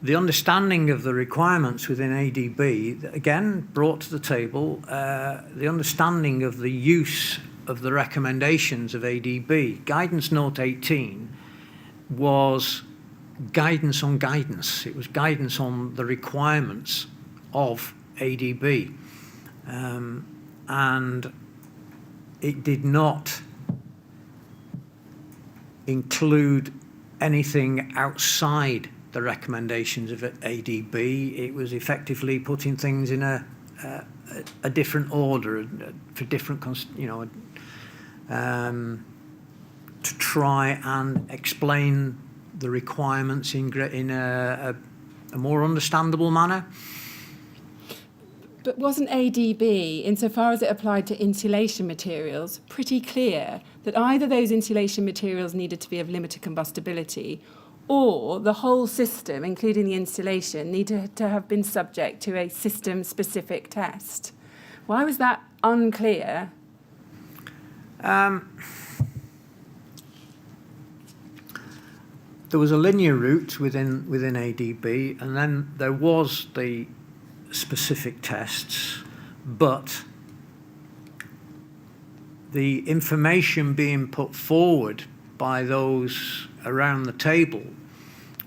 The understanding of the requirements within ADB, again, brought to the table the understanding of the use of the recommendations of ADB. Guidance Note 18 was guidance on guidance. It was guidance on the requirements of ADB. And it did not include anything outside the recommendations of ADB. It was effectively putting things in a different order for different, to try and explain the requirements in a more understandable manner. But wasn't ADB, insofar as it applied to insulation materials, pretty clear that either those insulation materials needed to be of limited combustibility or the whole system, including the insulation, needed to have been subject to a system-specific test? Why was that unclear? There was a linear route within ADB, and then there was the specific tests, but the information being put forward by those around the table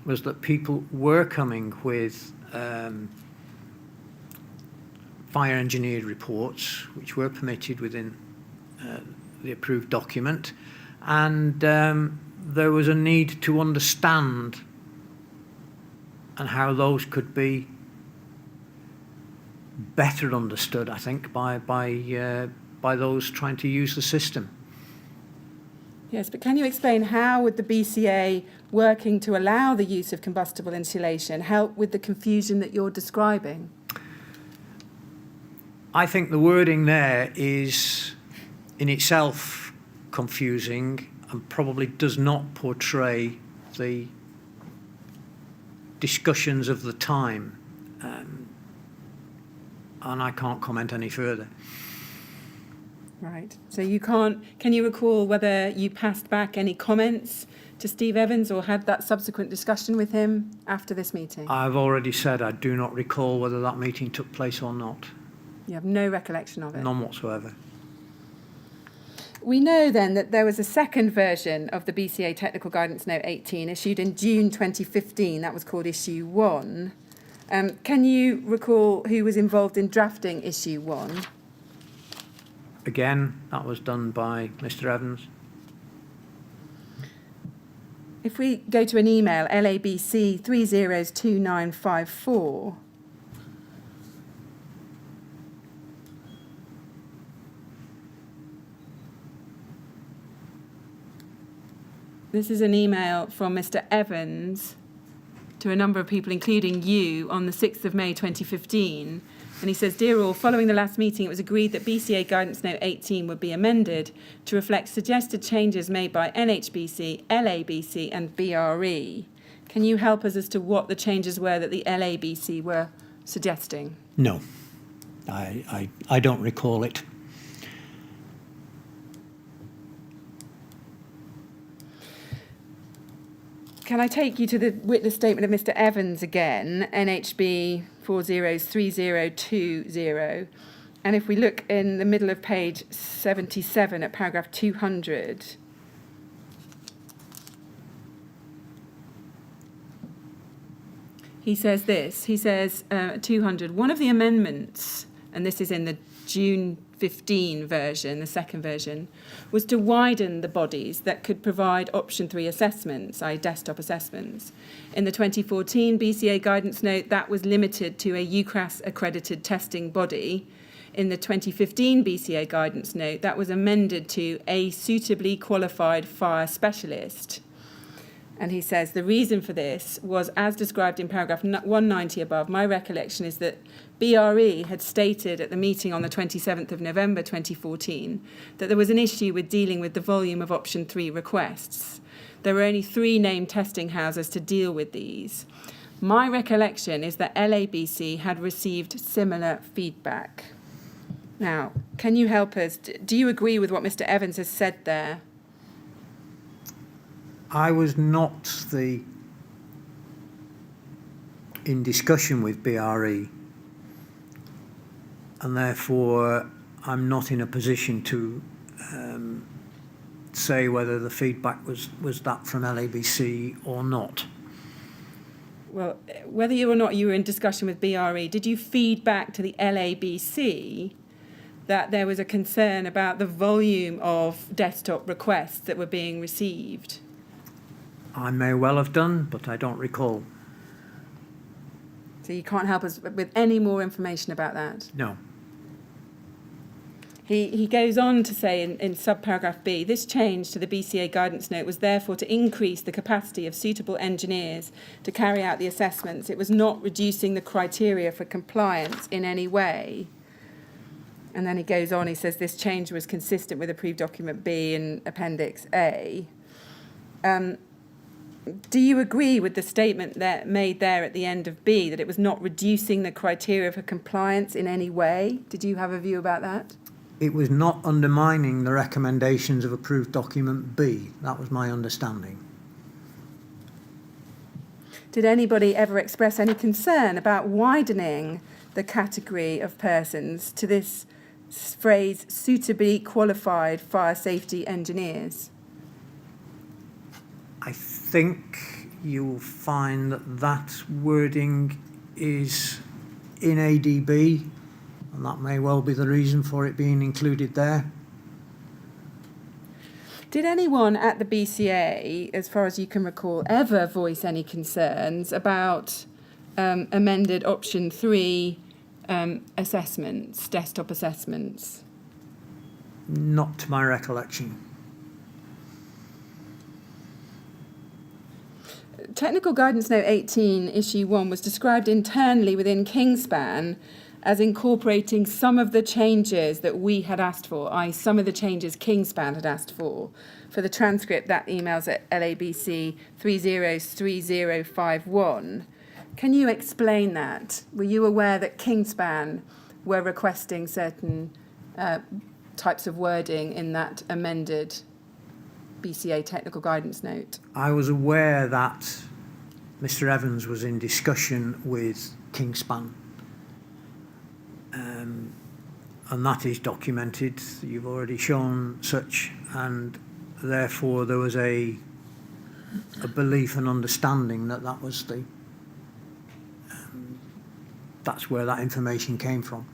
was that people were coming with fire engineered reports, which were permitted within the approved document, and there was a need to understand and how those could be better understood, I think, by those trying to use the system. Yes, but can you explain how would the BCA working to allow the use of combustible insulation help with the confusion that you're describing? I think the wording there is in itself confusing and probably does not portray the discussions of the time, and I can't comment any further. Right. So you can't. Can you recall whether you passed back any comments to Steve Evans or had that subsequent discussion with him after this meeting? I've already said I do not recall whether that meeting took place or not. You have no recollection of it? None whatsoever. We know then that there was a second version of the BCA Technical Guidance Note 18 issued in June 2015. That was called Issue 1. Can you recall who was involved in drafting Issue 1? Again, that was done by Mr. Evans. If we go to an email, LABC 302954, this is an email from Mr. Evans to a number of people, including you, on the 6th of May 2015. And he says, "Dear all, following the last meeting, it was agreed that BCA Guidance Note 18 would be amended to reflect suggested changes made by NHBC, LABC and BRE. Can you help us as to what the changes were that the LABC were suggesting?" No, I don't recall it. Can I take you to the witness statement of Mr. Evans again, NHB 403020, and if we look in the middle of page 77 at paragraph 200, he says this, 200, one of the amendments, and this is in the June 15 version, the second version, was to widen the bodies that could provide option 3 assessments, i.e. desktop assessments. In the 2014 BCA guidance note, that was limited to a UCRAS accredited testing body. In the 2015 BCA guidance note, that was amended to a suitably qualified fire specialist. And he says the reason for this was, as described in paragraph 190 above, my recollection is that BRE had stated at the meeting on the 27th of November 2014 that there was an issue with dealing with the volume of option 3 requests. There were only 3 named testing houses to deal with these. My recollection is that LABC had received similar feedback. Now, can you help us? Do you agree with what Mr. Evans has said there? I was not in discussion with BRE, and therefore I'm not in a position to say whether the feedback was that from LABC or not. Well, whether you or not you were in discussion with BRE, did you feed back to the LABC that there was a concern about the volume of desktop requests that were being received? I may well have done, but I don't recall. So you can't help us with any more information about that? No. He goes on to say in subparagraph B, this change to the BCA guidance note was therefore to increase the capacity of suitable engineers to carry out the assessments. It was not reducing the criteria for compliance in any way. And then he goes on, he says this change was consistent with approved document B in Appendix A. Do you agree with the statement that made there at the end of B, that it was not reducing the criteria for compliance in any way? Did you have a view about that? It was not undermining the recommendations of approved document B. That was my understanding. Did anybody ever express any concern about widening the category of persons to this phrase, suitably qualified fire safety engineers? I think you'll find that wording is in ADB, and that may well be the reason for it being included there. Did anyone at the BCA, as far as you can recall, ever voice any concerns about amended option 3 assessments, desktop assessments? Not to my recollection. Technical Guidance Note 18, Issue 1, was described internally within Kingspan as incorporating some of the changes that we had asked for, i.e. some of the changes Kingspan had asked for. For the transcript, that email's at LABC 303051. Can you explain that? Were you aware that Kingspan were requesting certain types of wording in that amended BCA Technical Guidance Note? I was aware that Mr. Evans was in discussion with Kingspan. And that is documented. You've already shown such, and therefore there was a belief and understanding that that was the that's where that information came from.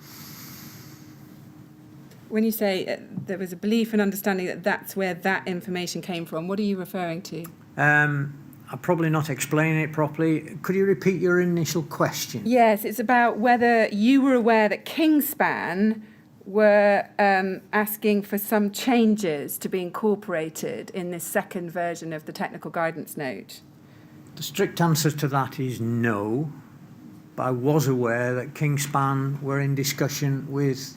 When you say there was a belief and understanding that that's where that information came from, what are you referring to? I'm probably not explaining it properly. Could you repeat your initial question? Yes, it's about whether you were aware that Kingspan were asking for some changes to be incorporated in this second version of the Technical Guidance Note. The strict answer to that is no, but I was aware that Kingspan were in discussion with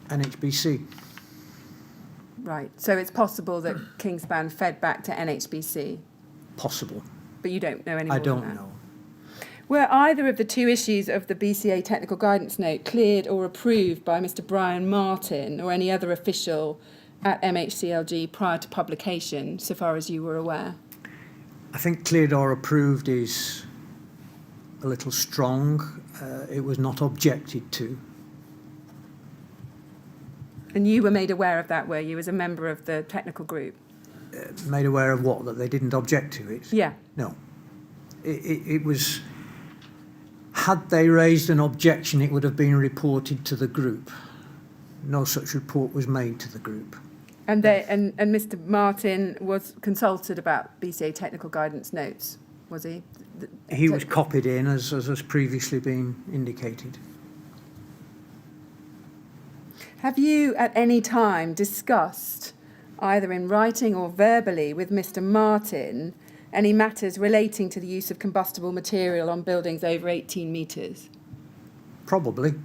NHBC. Right, so it's possible that Kingspan fed back to NHBC, Possible. but you don't know any more I than don't that. know. Were either of the two issues of the BCA Technical Guidance Note cleared or approved by Mr. Brian Martin or any other official at MHCLG prior to publication, so far as you were aware? I think cleared or approved is a little strong. It was not objected to. And you were made aware of that, were you, as a member of the technical group? Made aware of what? That they didn't object to it? Yeah. No. It was... Had they raised an objection, it would have been reported to the group. No such report was made to the group. And Mr. Martin was consulted about BCA Technical Guidance Notes, was he? He was copied in, as has previously been indicated. Have you at any time discussed, either in writing or verbally, with Mr. Martin, any matters relating to the use of combustible material on buildings over 18 metres? Probably.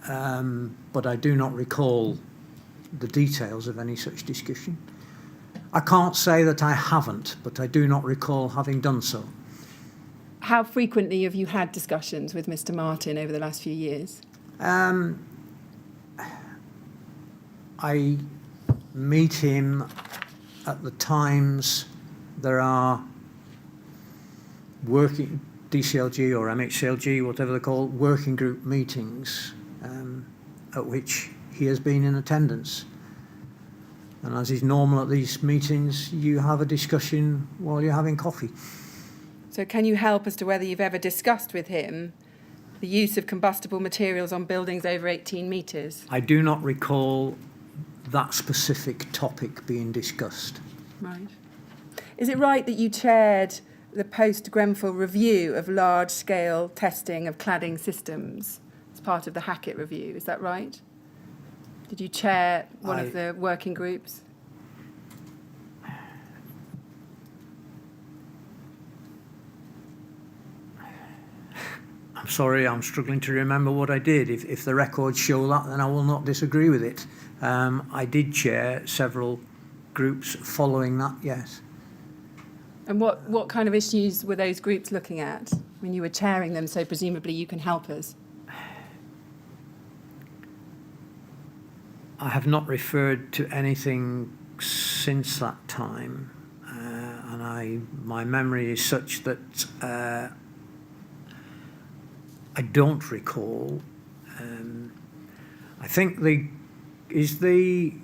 But I do not recall the details of any such discussion. I can't say that I haven't, but I do not recall having done so. How frequently have you had discussions with Mr. Martin over the last few years? I meet him at the times there are working DCLG or MHCLG, whatever they're called, working group meetings at which he has been in attendance. And as is normal at these meetings, you have a discussion while you're having coffee. So can you help as to whether you've ever discussed with him the use of combustible materials on buildings over 18 metres? I do not recall that specific topic being discussed. Right. Is it right that you chaired the post-Grenfell review of large-scale testing of cladding systems as part of the Hackett review? Is that right? Did you chair one of the working groups? I'm sorry, I'm struggling to remember what I did. If the records show that, then I will not disagree with it. I did chair several groups following that, yes. And what kind of issues were those groups looking at when you were chairing them, so presumably you can help us? I have not referred to anything since that time, and my memory is such that I don't recall. I think is the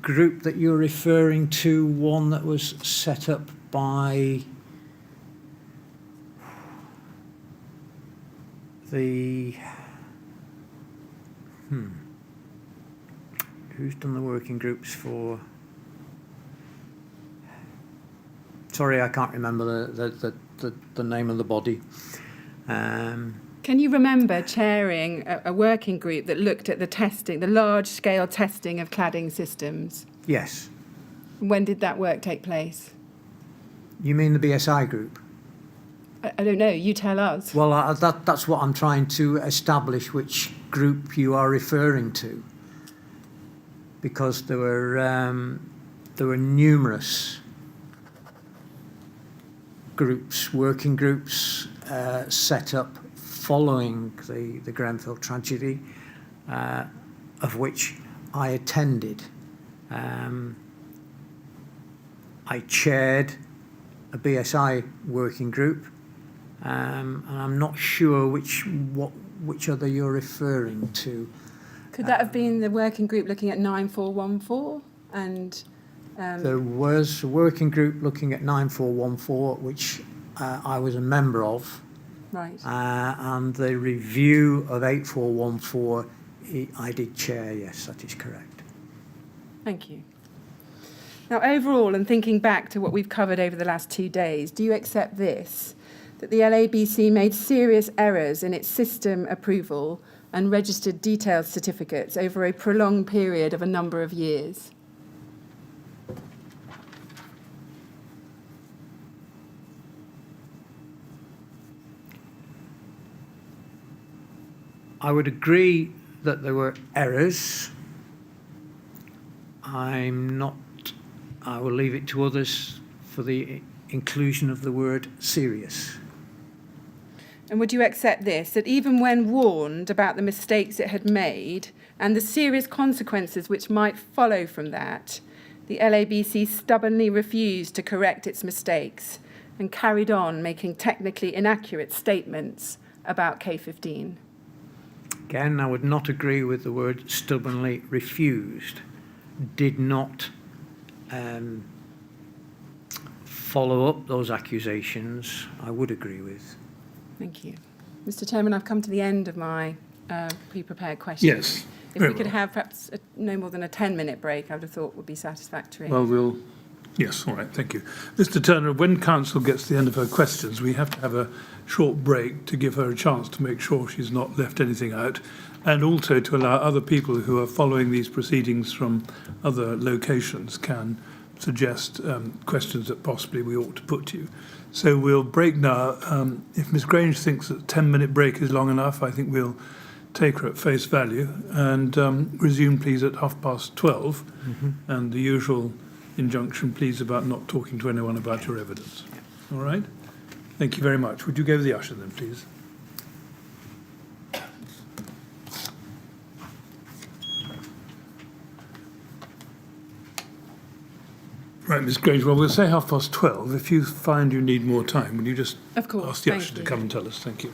group that you're referring to one that was set up by the who's done the working groups for Sorry, I can't remember the name of the body. Can you remember chairing a working group that looked at the testing, the large-scale testing of cladding systems? Yes. When did that work take place? You mean the BSI group? I don't know. You tell us. Well, that's what I'm trying to establish, which group you are referring to, because there were numerous groups, working groups, set up following the Grenfell tragedy, of which I attended. I chaired a BSI working group, and I'm not sure which other you're referring to. Could that have been the working group looking at 9414? And there was a working group looking at 9414, which I was a member of. Right. And the review of 8414, I did chair, yes, that is correct. Thank you. Now, overall, and thinking back to what we've covered over the last 2 days, do you accept this, that the LABC made serious errors in its system approval and registered detailed certificates over a prolonged period of a number of years? I would agree that there were errors. I will leave it to others for the inclusion of the word serious. And would you accept this, that even when warned about the mistakes it had made and the serious consequences which might follow from that, the LABC stubbornly refused to correct its mistakes and carried on making technically inaccurate statements about K15? Again, I would not agree with the word stubbornly refused. Did not follow up those accusations, I would agree with. Thank you. Mr. Chairman, I've come to the end of my pre-prepared questions. Yes. If we could have perhaps no more than a 10-minute break, I would have thought would be satisfactory. Well, yes, all right, thank you. Mr. Turner, when Council gets to the end of her questions, we have to have a short break to give her a chance to make sure she's not left anything out, and also to allow other people who are following these proceedings from other locations can suggest questions that possibly we ought to put to you. So we'll break now. If Ms. Grange thinks that a 10-minute break is long enough, I think we'll take her at face value and resume, please, at 12:30. Mm-hmm. And the usual injunction, please, about not talking to anyone about your evidence. All right? Thank you very much. Would you go to the usher then, please? Right, Ms. Grange, well, we'll say 12:30. If you find you need more time, will you just Of course, ask the thank usher to you. come and tell us? Thank you.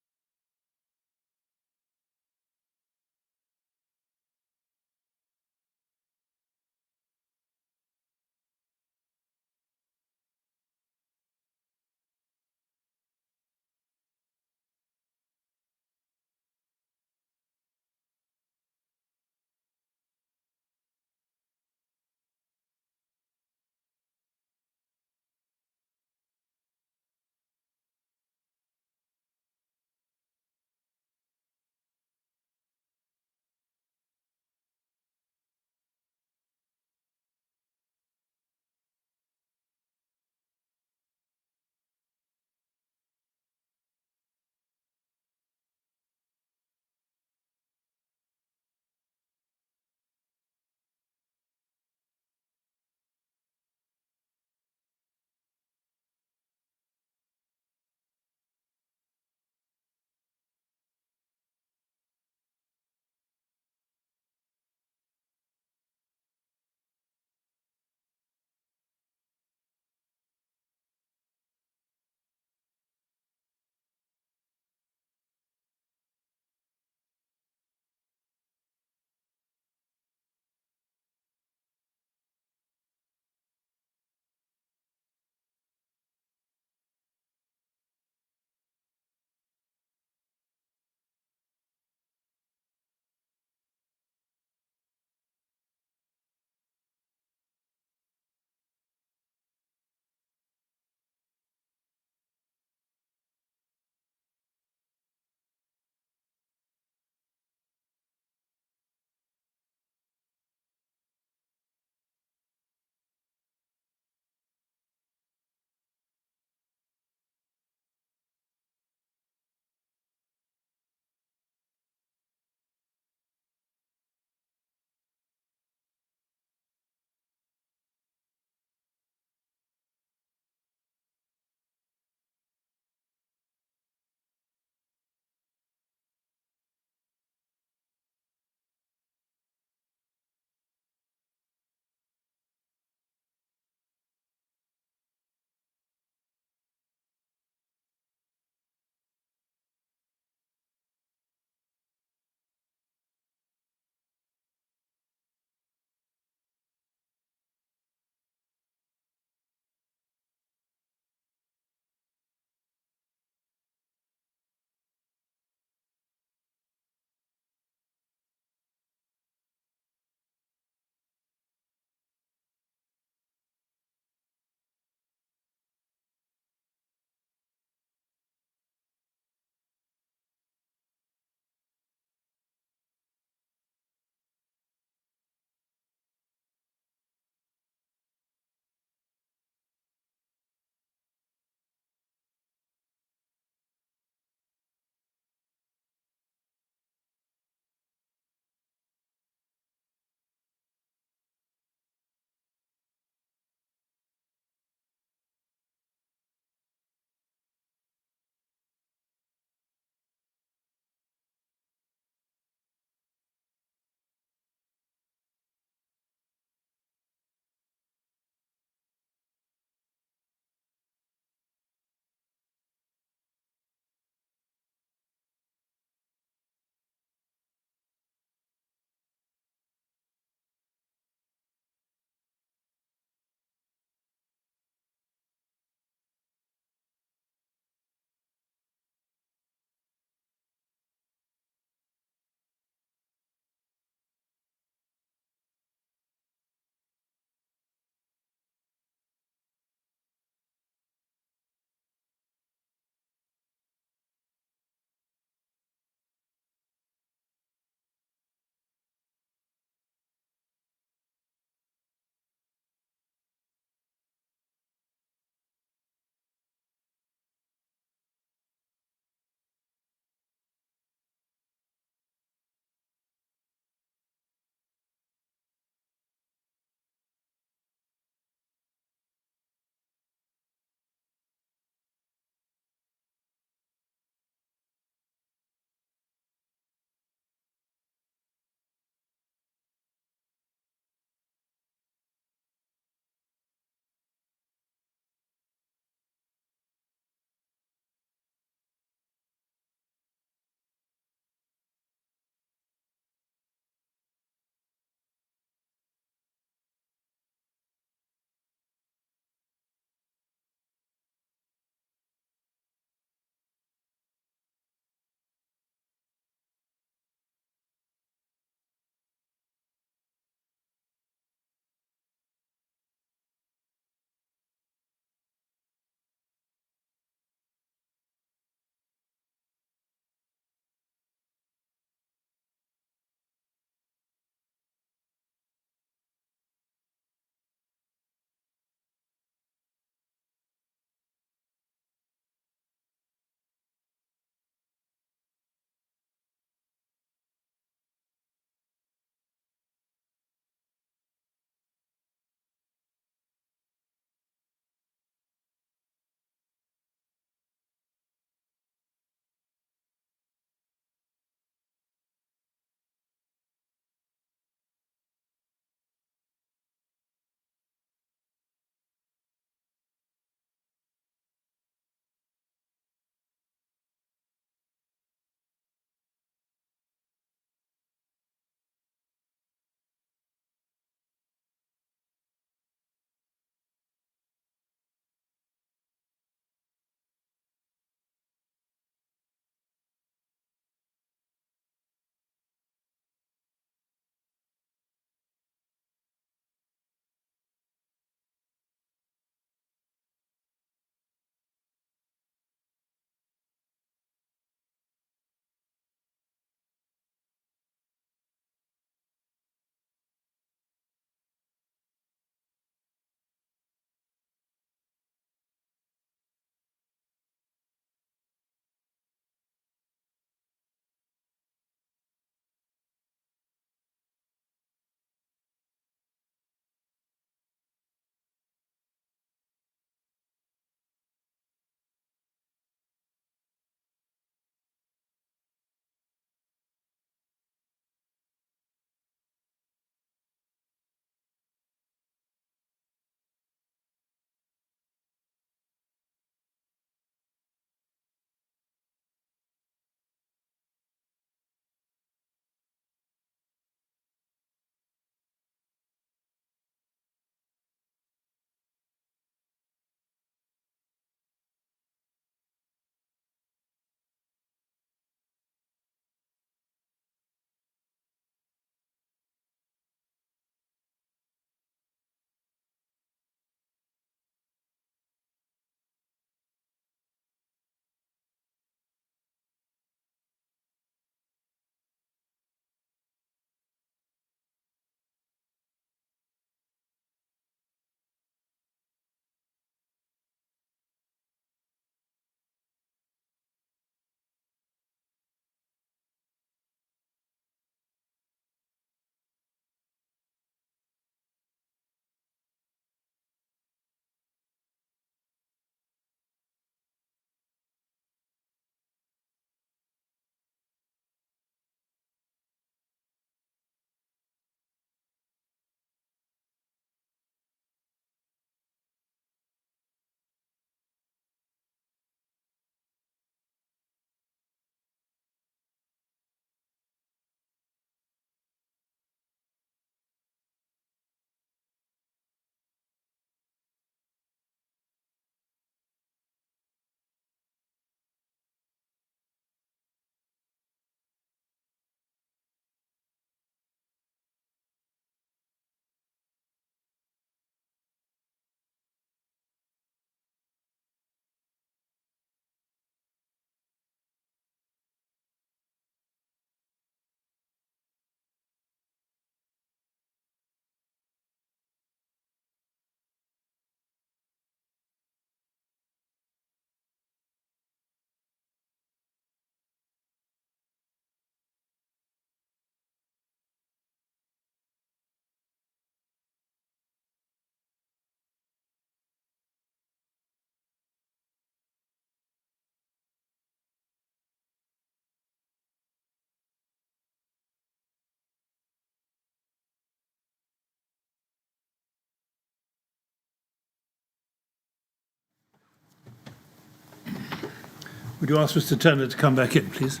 Would you ask Mr. Turner to come back in, please?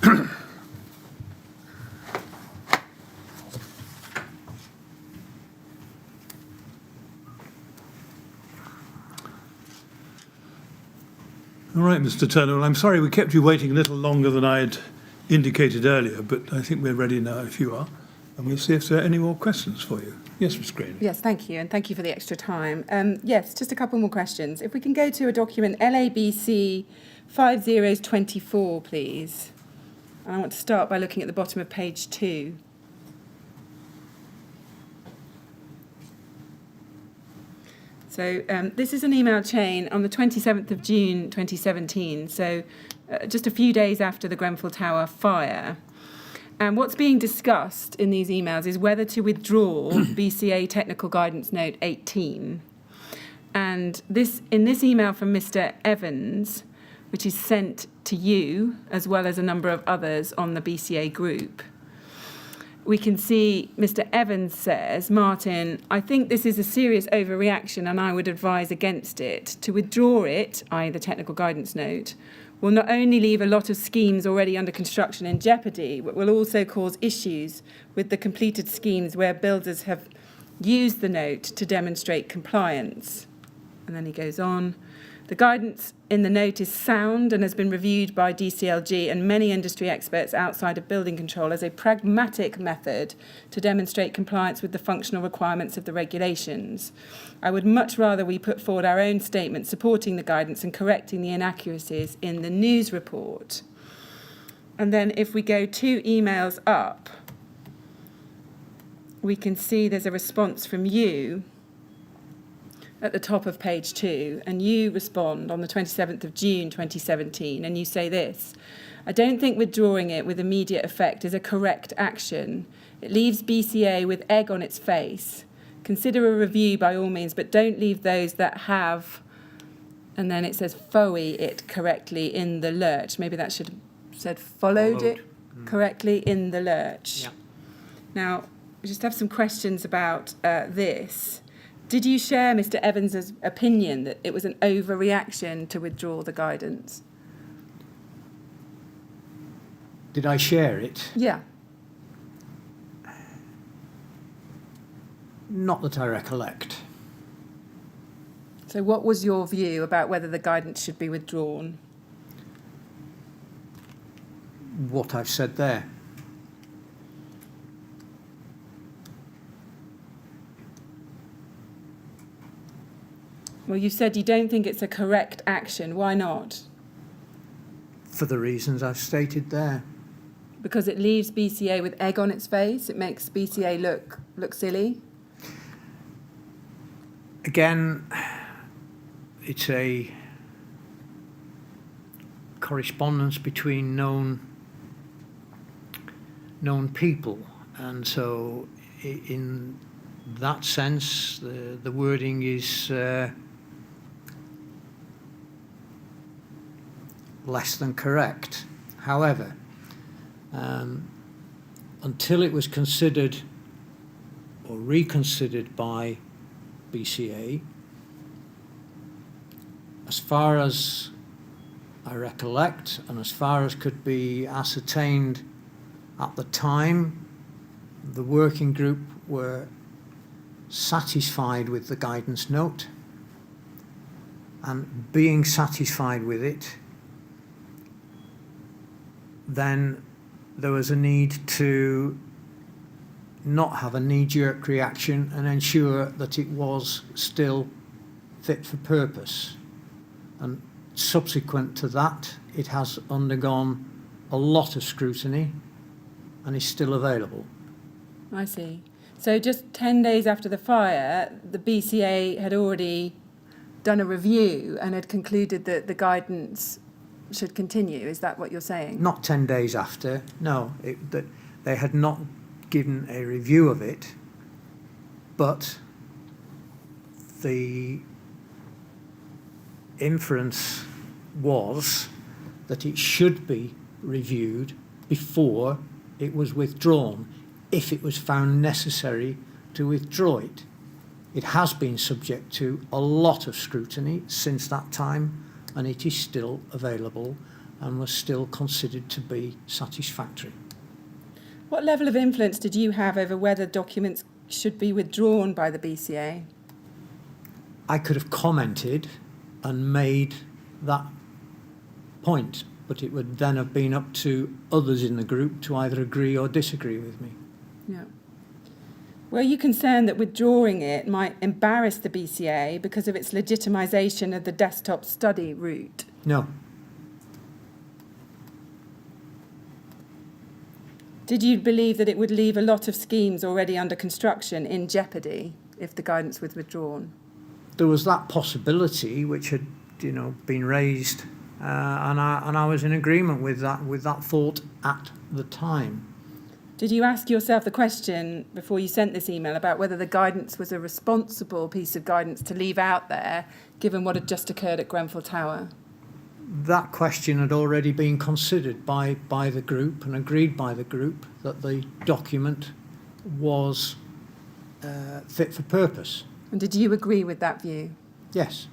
All right, Mr. Turner. Well, I'm sorry we kept you waiting a little longer than I had indicated earlier, but I think we're ready now if you are. And we'll see if there are any more questions for you. Yes, Ms. Green. Yes, thank you, and thank you for the extra time. Yes, just a couple more questions. If we can go to a document LABC 5024, please. And I want to start by looking at the bottom of page 2. So this is an email chain on the 27th of June 2017, so just a few days after the Grenfell Tower fire. And what's being discussed in these emails is whether to withdraw BCA Technical Guidance Note 18. And in this email from Mr. Evans, which is sent to you, as well as a number of others on the BCA group, we can see Mr. Evans says, Martin, I think this is a serious overreaction and I would advise against it. To withdraw it, i.e. the technical guidance note, will not only leave a lot of schemes already under construction in jeopardy, but will also cause issues with the completed schemes where builders have used the note to demonstrate compliance. And then he goes on. The guidance in the note is sound and has been reviewed by DCLG and many industry experts outside of building control as a pragmatic method to demonstrate compliance with the functional requirements of the regulations. I would much rather we put forward our own statement supporting the guidance and correcting the inaccuracies in the news report. And then if we go 2 emails up, we can see there's a response from you at the top of page 2, and you respond on the 27th of June 2017, and you say this: I don't think withdrawing it with immediate effect is a correct action. It leaves BCA with egg on its face. Consider a review by all means, but don't leave those that have, and then it says FOE it correctly in the lurch. Maybe that should have said followed it correctly in the lurch. Yeah. Now, we just have some questions about this. Did you share Mr. Evans's opinion that it was an overreaction to withdraw the guidance? Did I share it? Yeah. Not that I recollect. So what was your view about whether the guidance should be withdrawn? What I've said there. Well, you said you don't think it's a correct action. Why not? For the reasons I've stated there. Because it leaves BCA with egg on its face? It makes BCA look silly? Again, it's a correspondence between known people, and so in that sense the wording is less than correct. However, until it was considered or reconsidered by BCA, as far as I recollect and as far as could be ascertained at the time, the working group were satisfied with the guidance note, and being satisfied with it, then there was a need to not have a knee-jerk reaction and ensure that it was still fit for purpose. And subsequent to that, it has undergone a lot of scrutiny and is still available. I see. So just 10 days after the fire, the BCA had already done a review and had concluded that the guidance should continue. Is that what you're saying? Not 10 days after, no. They had not given a review of it, but the inference was that it should be reviewed before it was withdrawn, if it was found necessary to withdraw it. It has been subject to a lot of scrutiny since that time, and it is still available and was still considered to be satisfactory. What level of influence did you have over whether documents should be withdrawn by the BCA? I could have commented and made that point, but it would then have been up to others in the group to either agree or disagree with me. Yeah. Were you concerned that withdrawing it might embarrass the BCA because of its legitimisation of the desktop study route? No. Did you believe that it would leave a lot of schemes already under construction in jeopardy if the guidance was withdrawn? There was that possibility which had, been raised, and I was in agreement with that thought at the time. Did you ask yourself the question before you sent this email about whether the guidance was a responsible piece of guidance to leave out there, given what had just occurred at Grenfell Tower? That question had already been considered by the group and agreed by the group that the document was fit for purpose. And did you agree with that view? Yes.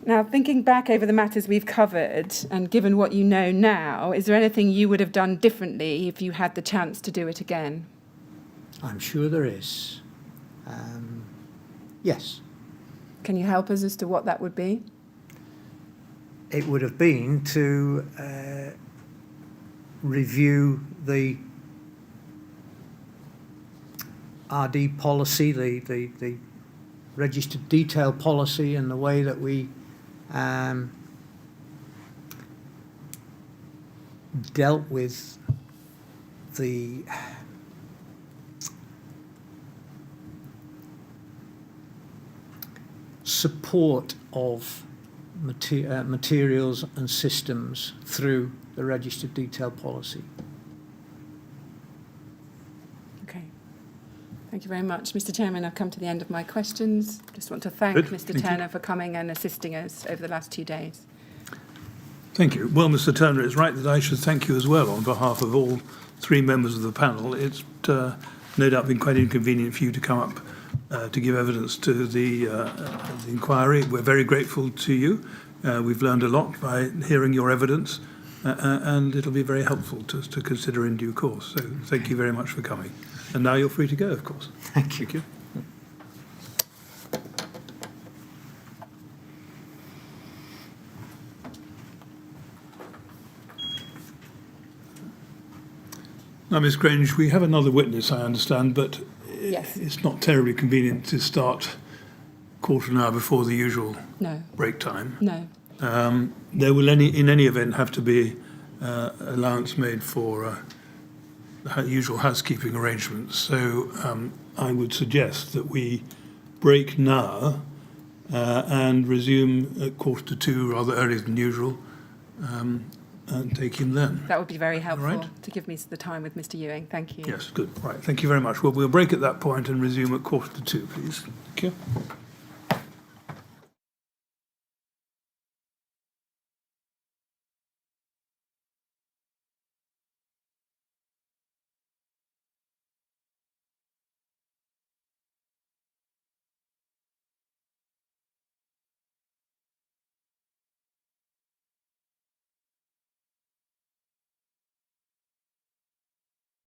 Now, thinking back over the matters we've covered, and given what you know now, is there anything you would have done differently if you had the chance to do it again? I'm sure there is. Yes. Can you help us as to what that would be? It would have been to review the RD policy, the registered detail policy, and the way that we dealt with the support of materials and systems through the registered detail policy. Okay. Thank you very much. Mr. Chairman, I've come to the end of my questions. Just want to thank Good. Mr. Thank Turner you. for coming and assisting us over the last 2 days. Thank you. Well, Mr. Turner, it's right that I should thank you as well on behalf of all 3 members of the panel. It's no doubt been quite inconvenient for you to come up to give evidence to the inquiry. We're very grateful to you. We've learned a lot by hearing your evidence, and it'll be very helpful to consider in due course. So thank you very much for coming. And now you're free to go, of course. Thank you. Thank you. Now, Ms. Grange, we have another witness, I understand, but Yes. it's not terribly convenient to start quarter of an hour before the usual No. break time. No. There will, in any event, have to be allowance made for the usual housekeeping arrangements. So I would suggest that we break now and resume at 1:45, rather earlier than usual, and take him then. That would be very helpful right. to give me the time with Mr. Ewing. Thank you. Yes, good. Right, thank you very much. Well, we'll break at that point and resume at 1:45, please. Thank you.